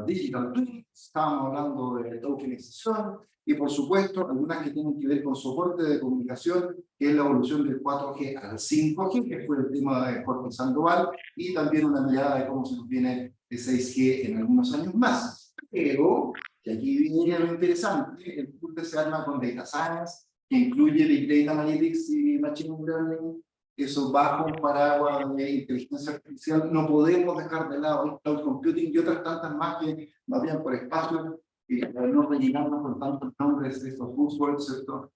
digital twins, estábamos hablando de tokenización y por supuesto algunas que tienen que ver con soporte de comunicación, que es la evolución del 4G al 5G, que fue el tema de Jorge Sandoval, y también una mirada de cómo se nos viene el 6G en algunos años más. Pero, que aquí viene lo interesante, el curso se arma con Data Science, que incluye Big Data Analytics y Machine Learning, eso bajo un paraguas de inteligencia artificial. No podemos dejar de lado el cloud computing y otras tantas más que más bien por espacio, y para no rellenarnos con tantos nombres de estos buzzwords, ¿cierto?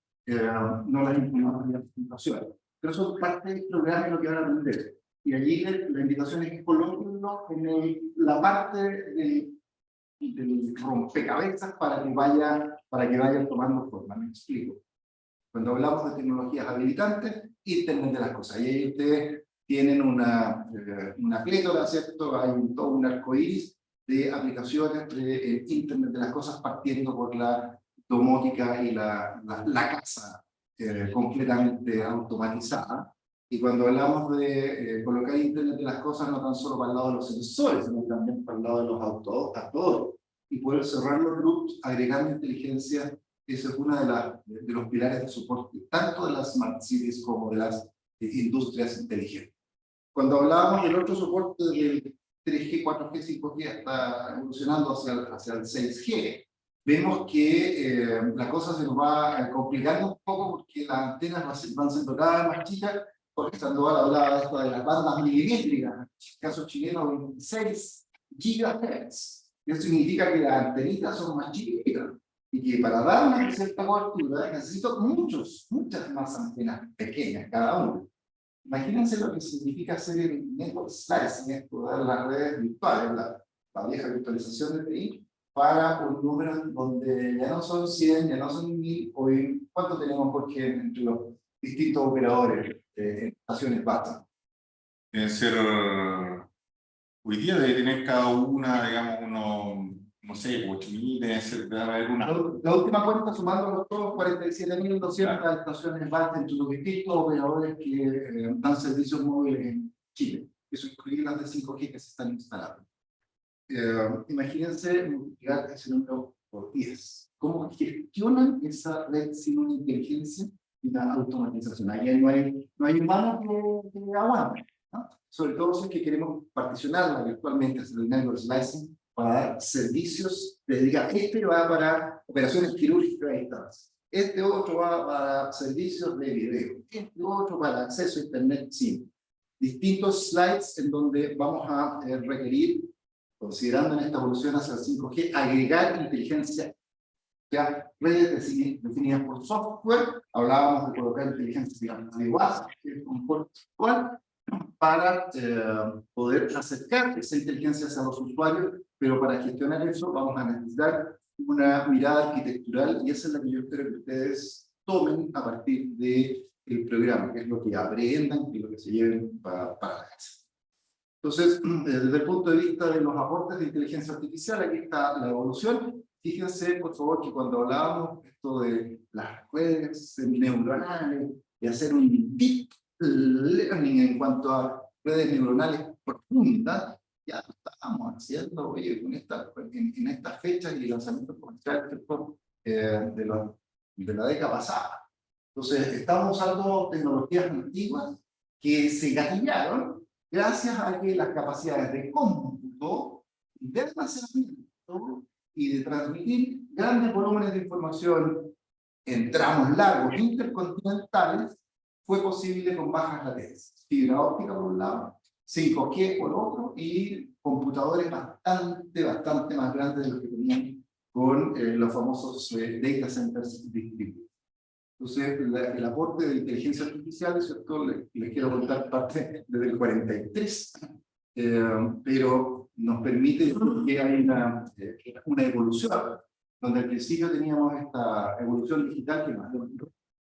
No las incluimos en la presentación. Pero eso es parte del programa y lo que van a aprender. Y allí la invitación es que coloquen en la parte del rompecabezas para que vayan tomando forma. Me explico. Cuando hablamos de tecnologías habilitantes, Internet de las cosas. Y ahí ustedes tienen una plétora, ¿cierto? Hay todo un arcoíris de aplicaciones de Internet de las cosas, partiendo por la domótica y la casa completamente automatizada. Y cuando hablamos de colocar Internet de las cosas, no tan solo para el lado de los sensores, sino también para el lado de los actores. Y poder cerrar los loops agregando inteligencia. Eso es uno de los pilares de soporte, tanto de las smart cities como de las industrias inteligentes. Cuando hablábamos del otro soporte del 3G, 4G, 5G, está evolucionando hacia el 6G, vemos que la cosa se nos va complicando un poco porque las antenas van siendo cada vez más chicas, porque Sandoval hablaba de esto de las bandas milimétricas, en el caso chileno 26 GHz. Eso significa que las antenitas son más chiquitas. Y que para dar una cierta cobertura necesito muchas más antenas pequeñas cada una. Imagínense lo que significa hacer el network slicing, esto de las redes virtuales, la vieja virtualización de TI, para un número donde ya no son 100, ya no son 1000, hoy, ¿cuánto tenemos Jorge entre los distintos operadores en estaciones básicas? Deben ser, hoy día debe tener cada una, digamos, no sé, 8.000, debe haber una. La última cuenta, sumándolos todos, 47.200 estaciones base entre los distintos operadores que dan servicios móviles en Chile. Eso incluye las de 5G que se están instalando. Imagínense multiplicar ese número por 10. ¿Cómo gestionan esa red sin una inteligencia y una automatización? Ahí no hay humanos que aguanten, ¿no? Sobre todo si es que queremos particionarla virtualmente, hacer el network slicing, para dar servicios dedicados. Este va para operaciones quirúrgicas a distancia. Este otro va para servicios de video. Este otro para acceso a Internet SIM. Distintos slides en donde vamos a requerir, considerando en esta evolución hacia el 5G, agregar inteligencia. Ya redes definidas por software. Hablábamos de colocar inteligencia de base, que es un puerto virtual, para poder acercar esa inteligencia hacia los usuarios, pero para gestionar eso vamos a necesitar una mirada arquitectural, y esa es la que yo espero que ustedes tomen a partir del programa, que es lo que aprendan y lo que se lleven para la casa. Entonces, desde el punto de vista de los aportes de inteligencia artificial, aquí está la evolución. Fíjense, por favor, que cuando hablábamos esto de las redes neuronales, de hacer un deep learning en cuanto a redes neuronales profundas, ya lo estábamos haciendo, oye, en estas fechas y lanzamientos comerciales de la década pasada. Entonces, estamos usando tecnologías antiguas que se gatillaron gracias a que las capacidades de cómputo, de almacenamiento y de transmitir grandes volúmenes de información en tramos largos intercontinentales fue posible con bajas latencias. Fibra óptica por un lado, 5G por otro, y computadores bastante más grandes de los que tenían con los famosos data centers distribuidos. Entonces, el aporte de inteligencia artificial, ¿cierto? Les quiero contar parte desde el 43, pero nos permite que hay una evolución, donde al principio teníamos esta evolución digital que más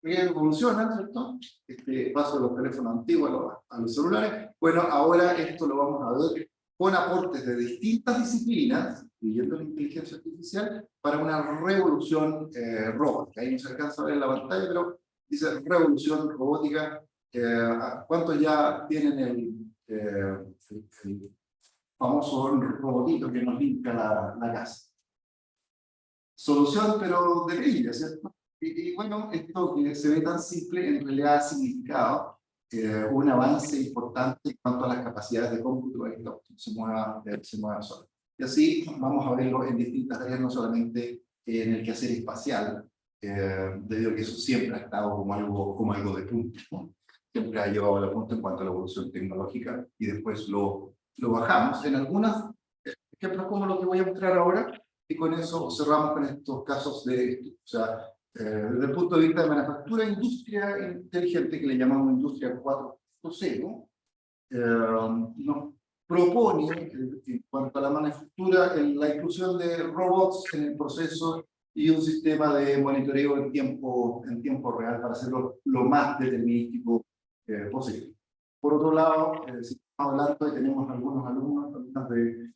evoluciona, ¿cierto? Este paso de los teléfonos antiguos a los celulares. Bueno, ahora esto lo vamos a ver con aportes de distintas disciplinas, incluyendo la inteligencia artificial, para una revolución robótica. Ahí no se alcanza a ver en la pantalla, pero dice revolución robótica ¿Cuántos ya tienen el famoso robotito que nos limpia la casa? Solución, pero de peligro, ¿cierto? Y bueno, esto que se ve tan simple, en realidad ha significado un avance importante en cuanto a las capacidades de cómputo de que se mueva sola. Y así vamos a verlo en distintas áreas, no solamente en el quehacer espacial, debido a que eso siempre ha estado como algo de punto, ¿no? Siempre ha llevado a la punta en cuanto a la evolución tecnológica, y después lo bajamos en algunos ejemplos como lo que voy a mostrar ahora, y con eso cerramos con estos casos o sea, desde el punto de vista de manufactura, industria inteligente, que le llamamos industria 4.0, nos propone, en cuanto a la manufactura, la inclusión de robots en el proceso y un sistema de monitoreo en tiempo real para hacerlo lo más determinístico posible. Por otro lado, si estamos hablando de tenemos algunos alumnos de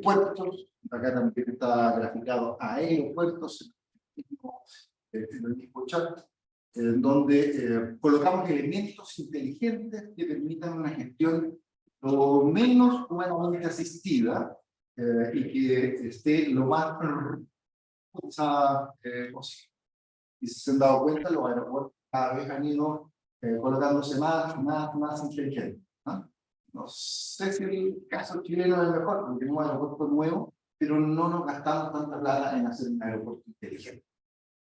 puertos, acá también está graficado aeropuertos, en el mismo chat, en donde colocamos elementos inteligentes que permitan una gestión lo menos humanamente asistida y que esté lo más posible. Y si se han dado cuenta, los aeropuertos cada vez han ido colocándose más inteligentes, ¿no? No sé si el caso chileno es mejor, porque tenemos un aeropuerto nuevo, pero no nos gastamos tanta plata en hacer un aeropuerto inteligente.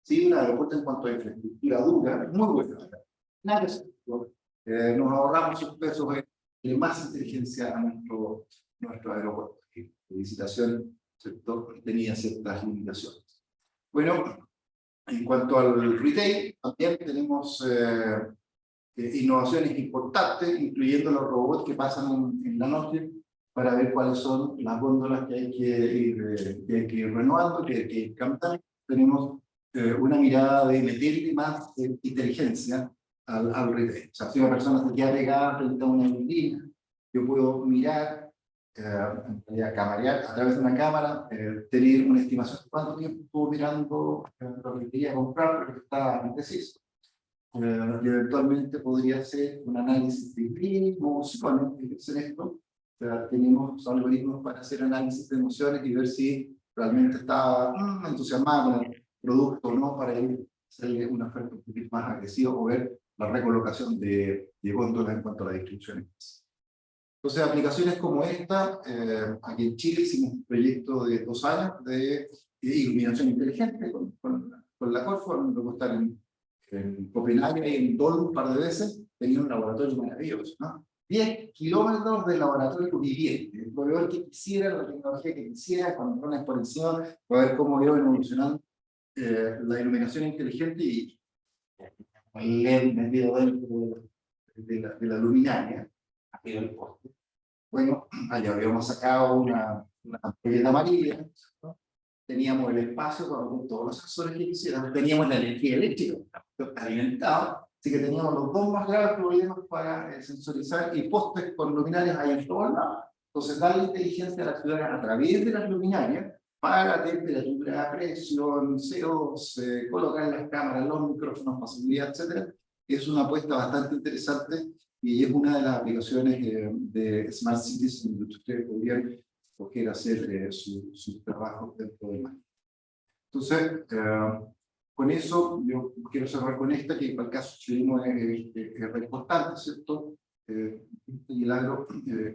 Sí, un aeropuerto en cuanto a infraestructura dura, muy bueno. Nada que hacer. Nos ahorramos sus pesos en más inteligencia a nuestro aeropuerto. La licitación, ¿cierto?, tenía ciertas limitaciones. Bueno, en cuanto al retail, también tenemos innovaciones importantes, incluyendo los robots que pasan en la noche para ver cuáles son las góndolas que hay que ir renovando, que hay que ir cambiando. Tenemos una mirada de meterle más inteligencia al retail. O sea, si una persona se queda pegada frente a una vitrina, yo puedo mirar, camarear a través de una cámara, tener una estimación de cuánto tiempo estuvo mirando lo que quería comprar, pero que está indeciso. Y eventualmente podría ser un análisis de emociones en esto. O sea, tenemos algoritmos para hacer análisis de emociones y ver si realmente está entusiasmado con el producto o no, para ir a hacerle una oferta un poquito más agresiva o ver la recolocación de góndolas en cuanto a la distribución. Entonces, aplicaciones como esta, aquí en Chile hicimos un proyecto de 2 años de iluminación inteligente con la Corfo, luego estar en Copenhague y en Dol un par de veces, tenía un laboratorio maravilloso, ¿no? 10 kilómetros de laboratorio viviente, el proveedor que quisiera, la tecnología que quisiera, con drones por encima, para ver cómo iba evolucionando la iluminación inteligente y el LED metido dentro de la luminaria, arriba del poste. Bueno, allá habíamos sacado una ampolleta amarilla, ¿no? Teníamos el espacio con todos los sensores que quisiéramos, teníamos la energía eléctrica alimentada, así que teníamos los 2 más graves problemas para sensorizar, y postes con luminarias ahí en todos lados. Entonces, darle inteligencia a la ciudad a través de las luminarias para temperatura, presión, CO2, colocar las cámaras, los micrófonos, posibilidad, etc. Es una apuesta bastante interesante y es una de las aplicaciones de Smart Cities en donde ustedes podrían escoger hacer su trabajo dentro del mar. Entonces, con eso, yo quiero cerrar con esta, que para el caso chileno es re importante, ¿cierto? Y el agro,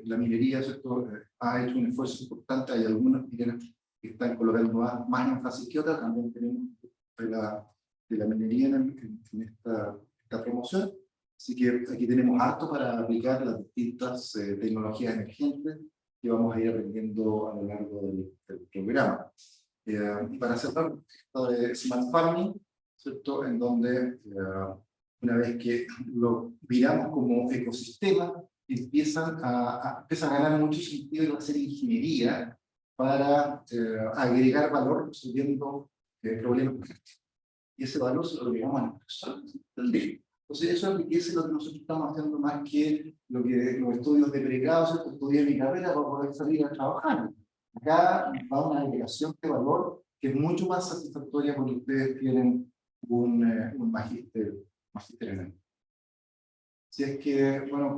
la minería, ¿cierto?, ha hecho un esfuerzo importante. Hay algunas mineras que están colocando más énfasis que otras. También tenemos de la minería en esta promoción. Así que aquí tenemos harto para aplicar las distintas tecnologías emergentes que vamos a ir aprendiendo a lo largo del programa. Y para cerrar, esto de Smart Farming, ¿cierto?, en donde una vez que lo miramos como ecosistema, empiezan a ganar mucho sentido en hacer ingeniería para agregar valor resolviendo problemas. Y ese valor se lo agregamos a las personas del día. Entonces, eso es lo que nosotros estamos haciendo más que los estudios de pregrado, ¿cierto? Estudié mi carrera para poder salir a trabajar. Acá va una agregación de valor que es mucho más satisfactoria porque ustedes tienen un magíster en Si es que, bueno,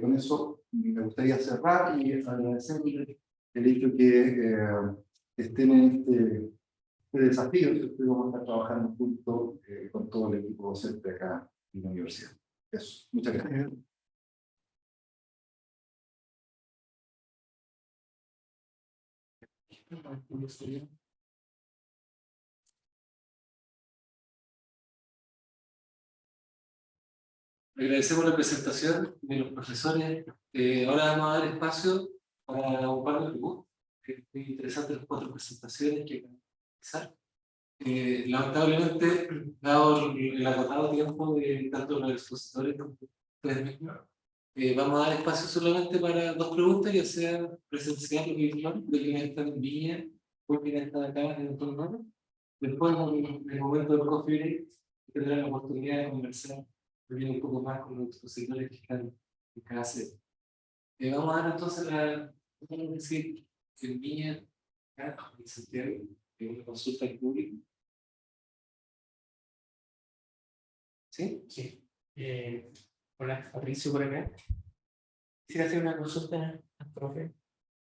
con eso me gustaría cerrar y agradecerles el hecho que estén en este desafío que vamos a estar trabajando juntos con todo el equipo docente acá en la universidad. Eso, muchas gracias. Agradecemos la presentación de los profesores. Ahora vamos a dar espacio para un par de preguntas. Es muy interesante las 4 presentaciones que van a realizar. Lamentablemente, dado el agotado tiempo de tanto los expositores como ustedes mismos, vamos a dar espacio solamente para 2 preguntas, ya sea presencial o virtual, de quienes están en línea o quienes están acá en el entorno. Después, en el momento del coffee break, tendrán la oportunidad de conversar también un poco más con los expositores que están en cada sede. Vamos a dar entonces podemos decir, en línea, acá en Santiago, una consulta al público. ¿Sí? Sí. Hola, Patricio por acá. Quisiera hacer una consulta al profe.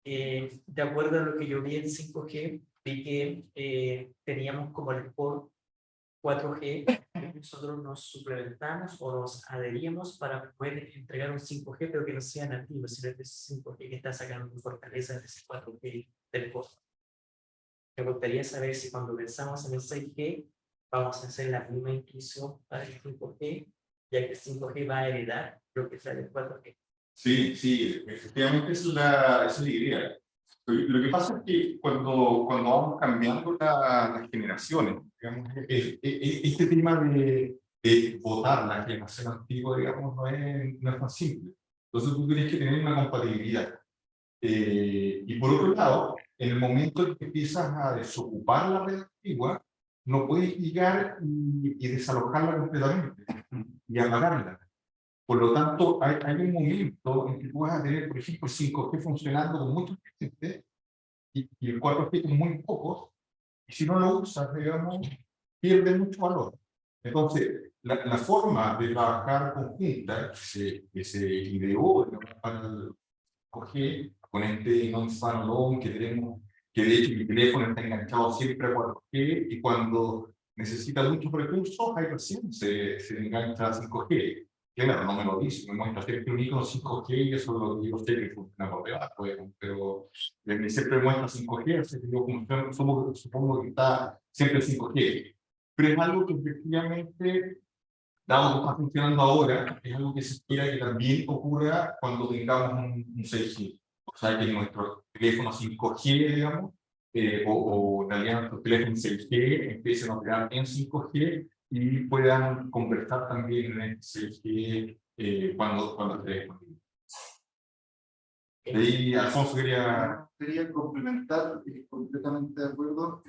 De acuerdo a lo que yo vi en 5G, vi que teníamos como el port 4G, que nosotros nos suplementamos o nos adheríamos para poder entregar un 5G, pero que no sea nativo, sino que es 5G que está sacando fortaleza de ese 4G del port. Me gustaría saber si cuando pensamos en el 6G, vamos a hacer la misma inclusión para el 5G, ya que el 5G va a heredar lo que sale del 4G. Sí, sí, efectivamente esa es la idea. Lo que pasa es que cuando vamos cambiando las generaciones, digamos, este tema de votar la generación antigua, digamos, no es tan simple. Entonces tú tienes que tener una compatibilidad. Y por otro lado, en el momento en que empiezas a desocupar la red antigua, no puedes llegar y desalojarla completamente y apagarla. Por lo tanto, hay un momento en que tú vas a tener, por ejemplo, el 5G funcionando con mucha gente y el 4G con muy pocos, y si no lo usas, digamos, pierde mucho valor. Entonces, la forma de trabajar conjunta que se ideó, digamos, para el 5G, con este non-standalone que tenemos, que de hecho mi teléfono está enganchado siempre a 4G, y cuando necesita muchos recursos, ahí recién se engancha a 5G. Claro, no me lo dice, me muestra siempre un icono 5G y eso es lo que yo sé que funciona por debajo, pero siempre muestra 5G, así que yo supongo que está siempre 5G. Pero es algo que efectivamente, dado que está funcionando ahora, es algo que se espera que también ocurra cuando tengamos un 6G. O sea, que nuestros teléfonos 5G, digamos, o en realidad nuestros teléfonos 6G empiecen a operar en 5G y puedan conversar también en el 6G cuando esté disponible. Y Alfonso Quería complementar, completamente de acuerdo,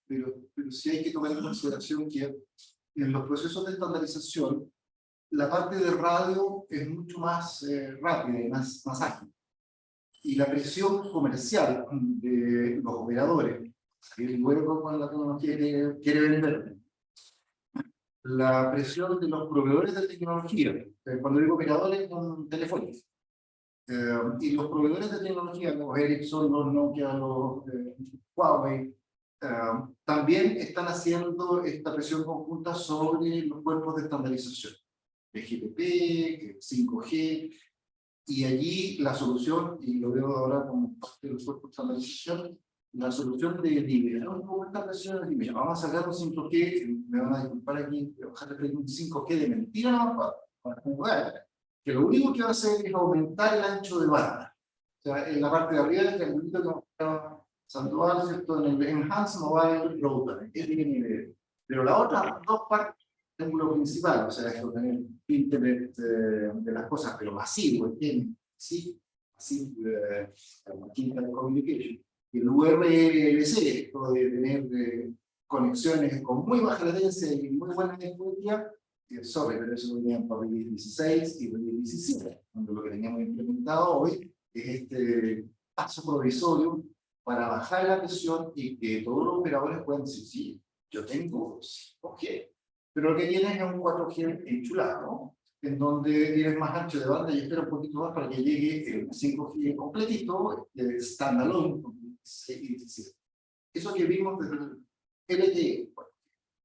pero sí hay que tomar en consideración que en los procesos de estandarización, la parte de radio es mucho más rápida y más ágil. Y la presión comercial de los operadores, y luego con la tecnología que quiere vender, la presión de los proveedores de tecnología, cuando digo operadores con telefónicos, y los proveedores de tecnología, los Ericsson, los Nokia, los Huawei, también están haciendo esta presión conjunta sobre los cuerpos de estandarización, GPP, 5G, y allí la solución, y lo veo ahora como parte de los cuerpos de estandarización, la solución de liberar un poco esta presión de, mira, vamos a sacar un 5G, me van a disculpar aquí, ojalá que un 5G de mentira no, para jugar, que lo único que va a hacer es aumentar el ancho de banda. O sea, en la parte de arriba del triangulito que mostraba Sandoval, ¿cierto? En el Enhanced Mobile Broadband, es de nivel. Pero la otra dos partes del triángulo principal, o sea, esto tener internet de las cosas, pero masivo, ¿entiendes? Sí, así, Internet Communication. Y el URLC, esto de tener conexiones con muy baja latencia y muy buena networking, sorry, pero eso venía en Release 16 y Release 17, cuando lo que teníamos implementado hoy es este paso provisorio para bajar la presión y que todos los operadores puedan decir, sí, yo tengo 5G, pero lo que tienen es un 4G enchulado, en donde tienes más ancho de banda y espera un poquito más para que llegue el 5G completito, standalone, con 16 y 17. Eso que vimos desde el LTE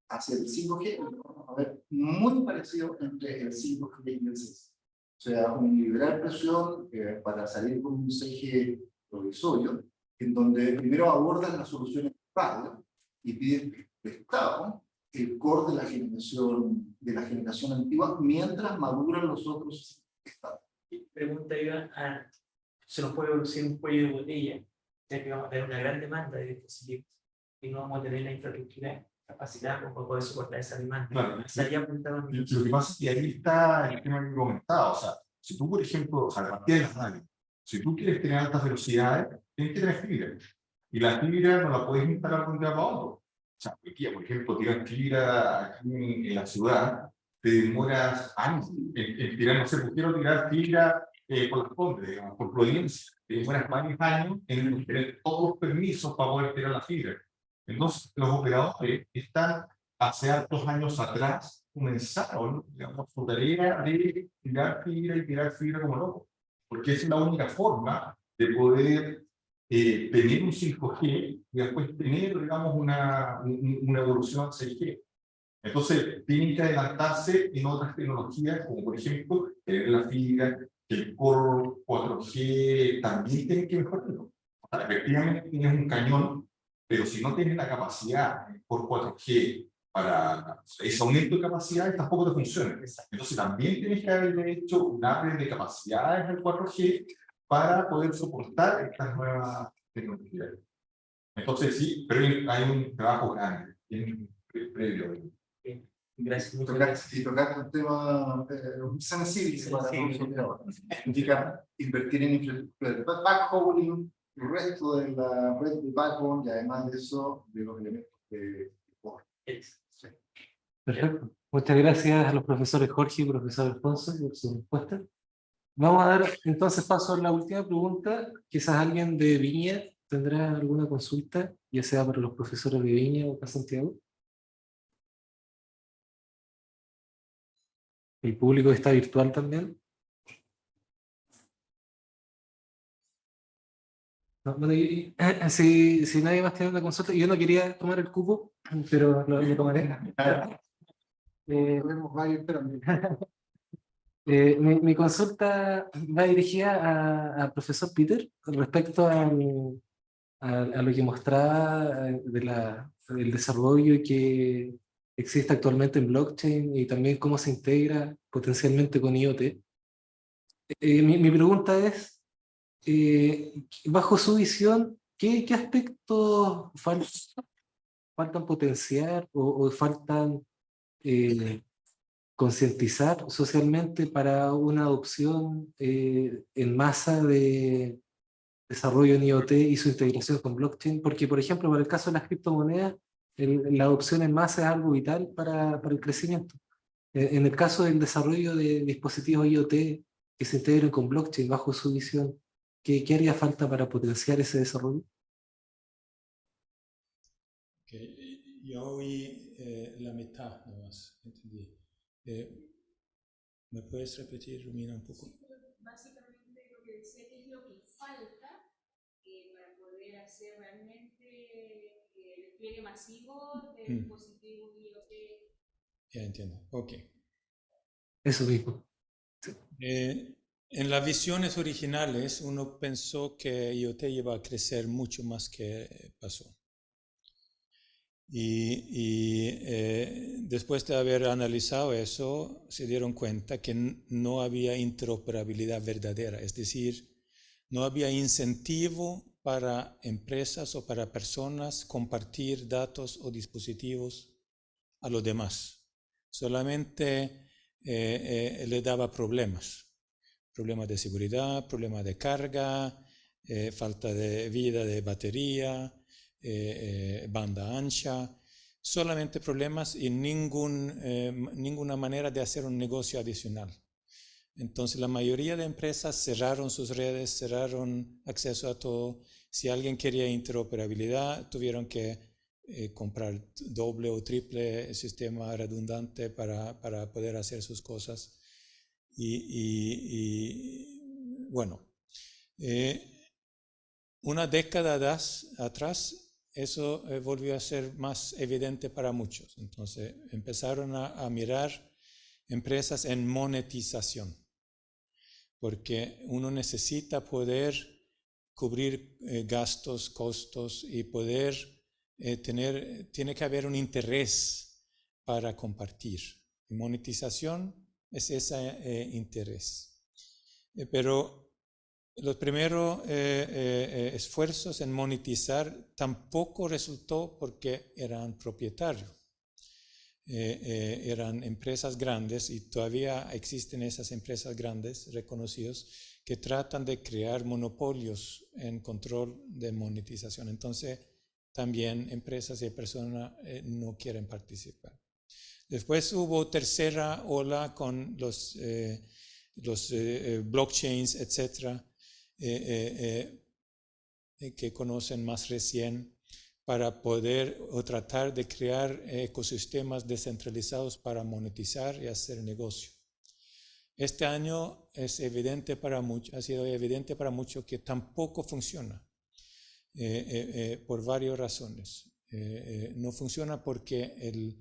hacia el 5G, vamos a ver muy parecido entre el 5G y el 6. O sea, un nivelar presión para salir con un 6G provisorio, en donde primero abordan las soluciones radio y piden prestado el core de la generación antigua mientras maduran los otros estados. Pregunta iba a, se nos puede producir un cuello de botella, ya que vamos a tener una gran demanda de dispositivos y no vamos a tener la infraestructura capacitada para poder soportar esa demanda. Claro. Se había apuntado Lo que pasa es que ahí está el tema que comentaba. O sea, si tú, por ejemplo, o sea, la partida de las radios, si tú quieres tener altas velocidades, tienes que tener fibra. Y la fibra no la puedes instalar de un día para otro. O sea, aquí, por ejemplo, tirar fibra aquí en la ciudad, te demoras años en tirar, no sé, pues quiero tirar fibra por las Condes, digamos, por Providencia. Te demoras varios años en tener todos los permisos para poder tirar la fibra. Entonces, los operadores están hace hartos años atrás comenzaron, digamos, su tarea de tirar fibra como loco, porque esa es la única forma de poder tener un 5G y después tener, digamos, una evolución al 6G. Entonces, tienen que adelantarse en otras tecnologías, como por ejemplo, tener la fibra, el core 4G, también tienen que mejorarlo. O sea, efectivamente tienes un cañón, pero si no tienes la capacidad por 4G para ese aumento de capacidad, tampoco te funciona. Entonces también tienes que haber hecho un upgrade de capacidades del 4G para poder soportar estas nuevas tecnologías. Entonces sí, pero hay un trabajo grande, previo. Gracias, muchas Tocar, gracias. y tocar un tema sensible para nosotros. Indica invertir en infraestructura de backhauling, el resto de la red de backbone y además de eso, de los elementos de core. Sí. Perfecto. Muchas gracias a los profesores Jorge y profesor Alfonso por su respuesta. Vamos a dar entonces paso a la última pregunta. Quizás alguien de Viña tendrá alguna consulta, ya sea para los profesores de Viña o para Santiago. El público está virtual también. No, bueno, si nadie más tiene una consulta, yo no quería tomar el cupo, pero lo tomaré. Vemos varios, pero Mi consulta va dirigida al profesor Peter respecto a lo que mostraba del desarrollo que existe actualmente en blockchain y también cómo se integra potencialmente con IoT. Mi pregunta es, bajo su visión, ¿qué aspectos faltan potenciar o faltan concientizar socialmente para una adopción en masa de desarrollo en IoT y su integración con blockchain? Porque, por ejemplo, para el caso de las criptomonedas, la adopción en masa es algo vital para el crecimiento. En el caso del desarrollo de dispositivos IoT que se integren con blockchain, bajo su visión, ¿qué haría falta para potenciar ese desarrollo? Okay. Yo oí la mitad nomás, entendí. ¿Me puedes repetir, Romina, un poco? Básicamente lo que decía que es lo que falta para poder hacer realmente el despliegue masivo de dispositivos IoT. Ya entiendo, ok. Eso mismo. En las visiones originales uno pensó que IoT iba a crecer mucho más que pasó. Y después de haber analizado eso, se dieron cuenta que no había interoperabilidad verdadera, es decir, no había incentivo para empresas o para personas compartir datos o dispositivos a los demás. Solamente le daba problemas de seguridad, problemas de carga, falta de vida de batería, banda ancha, solamente problemas y ninguna manera de hacer un negocio adicional. Entonces la mayoría de empresas cerraron sus redes, cerraron acceso a todo. Si alguien quería interoperabilidad, tuvieron que comprar doble o triple sistema redundante para poder hacer sus cosas. Bueno, una década atrás, eso volvió a ser más evidente para muchos. Entonces empezaron a mirar empresas en monetización, porque uno necesita poder cubrir gastos, costos y poder tiene que haber un interés para compartir. Y monetización es ese interés. Pero los primeros esfuerzos en monetizar tampoco resultó porque eran propietarios. Eran empresas grandes y todavía existen esas empresas grandes reconocidas que tratan de crear monopolios en control de monetización. Entonces, también empresas y personas no quieren participar. Después hubo tercera ola con los blockchains, etcétera, que conocen más recién, para poder o tratar de crear ecosistemas descentralizados para monetizar y hacer negocio. Este año es evidente para muchos, ha sido evidente para muchos que tampoco funciona por varias razones. No funciona porque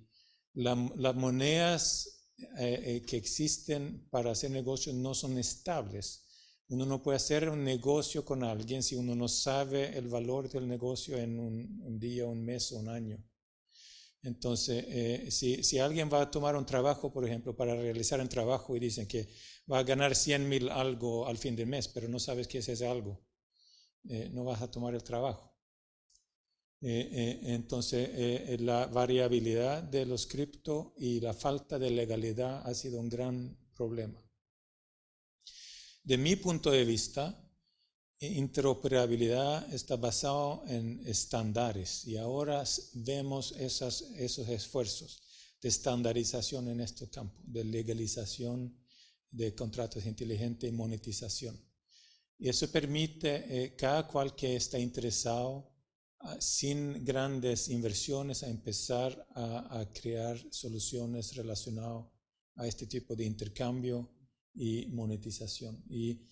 las monedas que existen para hacer negocios no son estables. Uno no puede hacer un negocio con alguien si uno no sabe el valor del negocio en un día, un mes o un año. Entonces, si alguien va a tomar un trabajo, por ejemplo, para realizar un trabajo y dicen que va a ganar 100,000 algo al fin del mes, pero no sabes qué es ese algo, no vas a tomar el trabajo. Entonces, la variabilidad de los cripto y la falta de legalidad ha sido un gran problema. De mi punto de vista, interoperabilidad está basado en estándares y ahora vemos esos esfuerzos de estandarización en este campo, de legalización de contratos inteligentes y monetización. Y eso permite cada cual que está interesado, sin grandes inversiones, a empezar a crear soluciones relacionadas a este tipo de intercambio y monetización. Y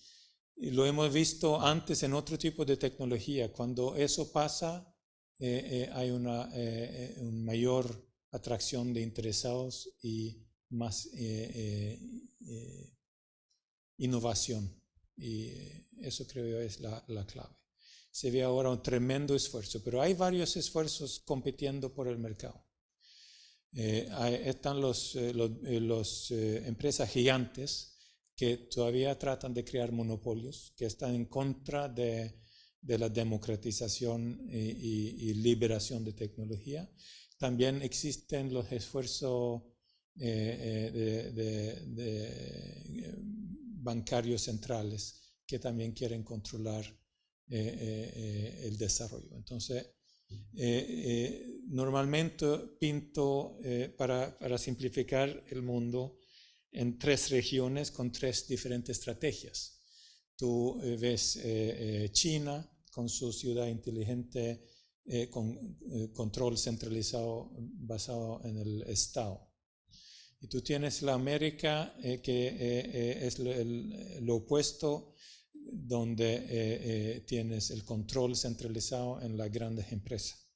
lo hemos visto antes en otro tipo de tecnología. Cuando eso pasa, hay una mayor atracción de interesados y más innovación. Y eso creo yo es la clave. Se ve ahora un tremendo esfuerzo, pero hay varios esfuerzos compitiendo por el mercado. Están las empresas gigantes que todavía tratan de crear monopolios, que están en contra de la democratización y liberación de tecnología. También existen los esfuerzos de bancarios centrales que también quieren controlar el desarrollo. Entonces, normalmente pinto, para simplificar el mundo, en 3 regiones con 3 diferentes estrategias. Tú ves China con su ciudad inteligente, con control centralizado basado en el Estado. Y tú tienes la América, que es lo opuesto, donde tienes el control centralizado en las grandes empresas.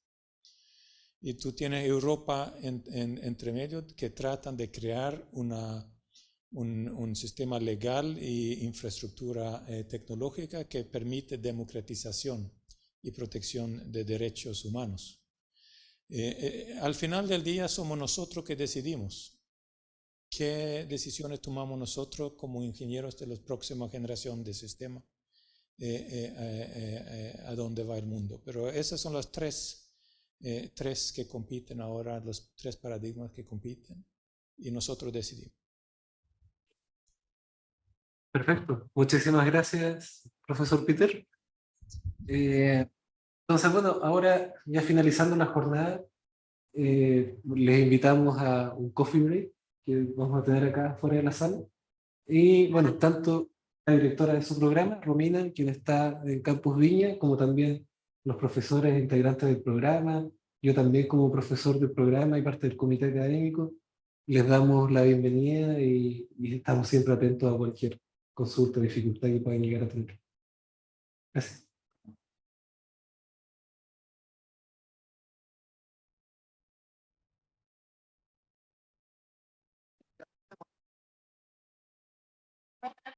Y tú tienes Europa entre medio, que tratan de crear un sistema legal e infraestructura tecnológica que permite democratización y protección de derechos humanos. Al final del día somos nosotros que decidimos qué decisiones tomamos nosotros como ingenieros de la próxima generación de sistema, a dónde va el mundo. Pero esas son las tres que compiten ahora, los 3 paradigmas que compiten, y nosotros decidimos. Perfecto, muchísimas gracias, profesor Peter. Entonces, bueno, ahora ya finalizando la jornada, les invitamos a un coffee break que vamos a tener acá fuera de la sala. Y bueno, tanto la directora de su programa, Romina, quien está en Campus Viña, como también los profesores integrantes del programa, yo también como profesor del programa y parte del comité académico, les damos la bienvenida y estamos siempre atentos a cualquier consulta o dificultad que puedan llegar a tener. Gracias.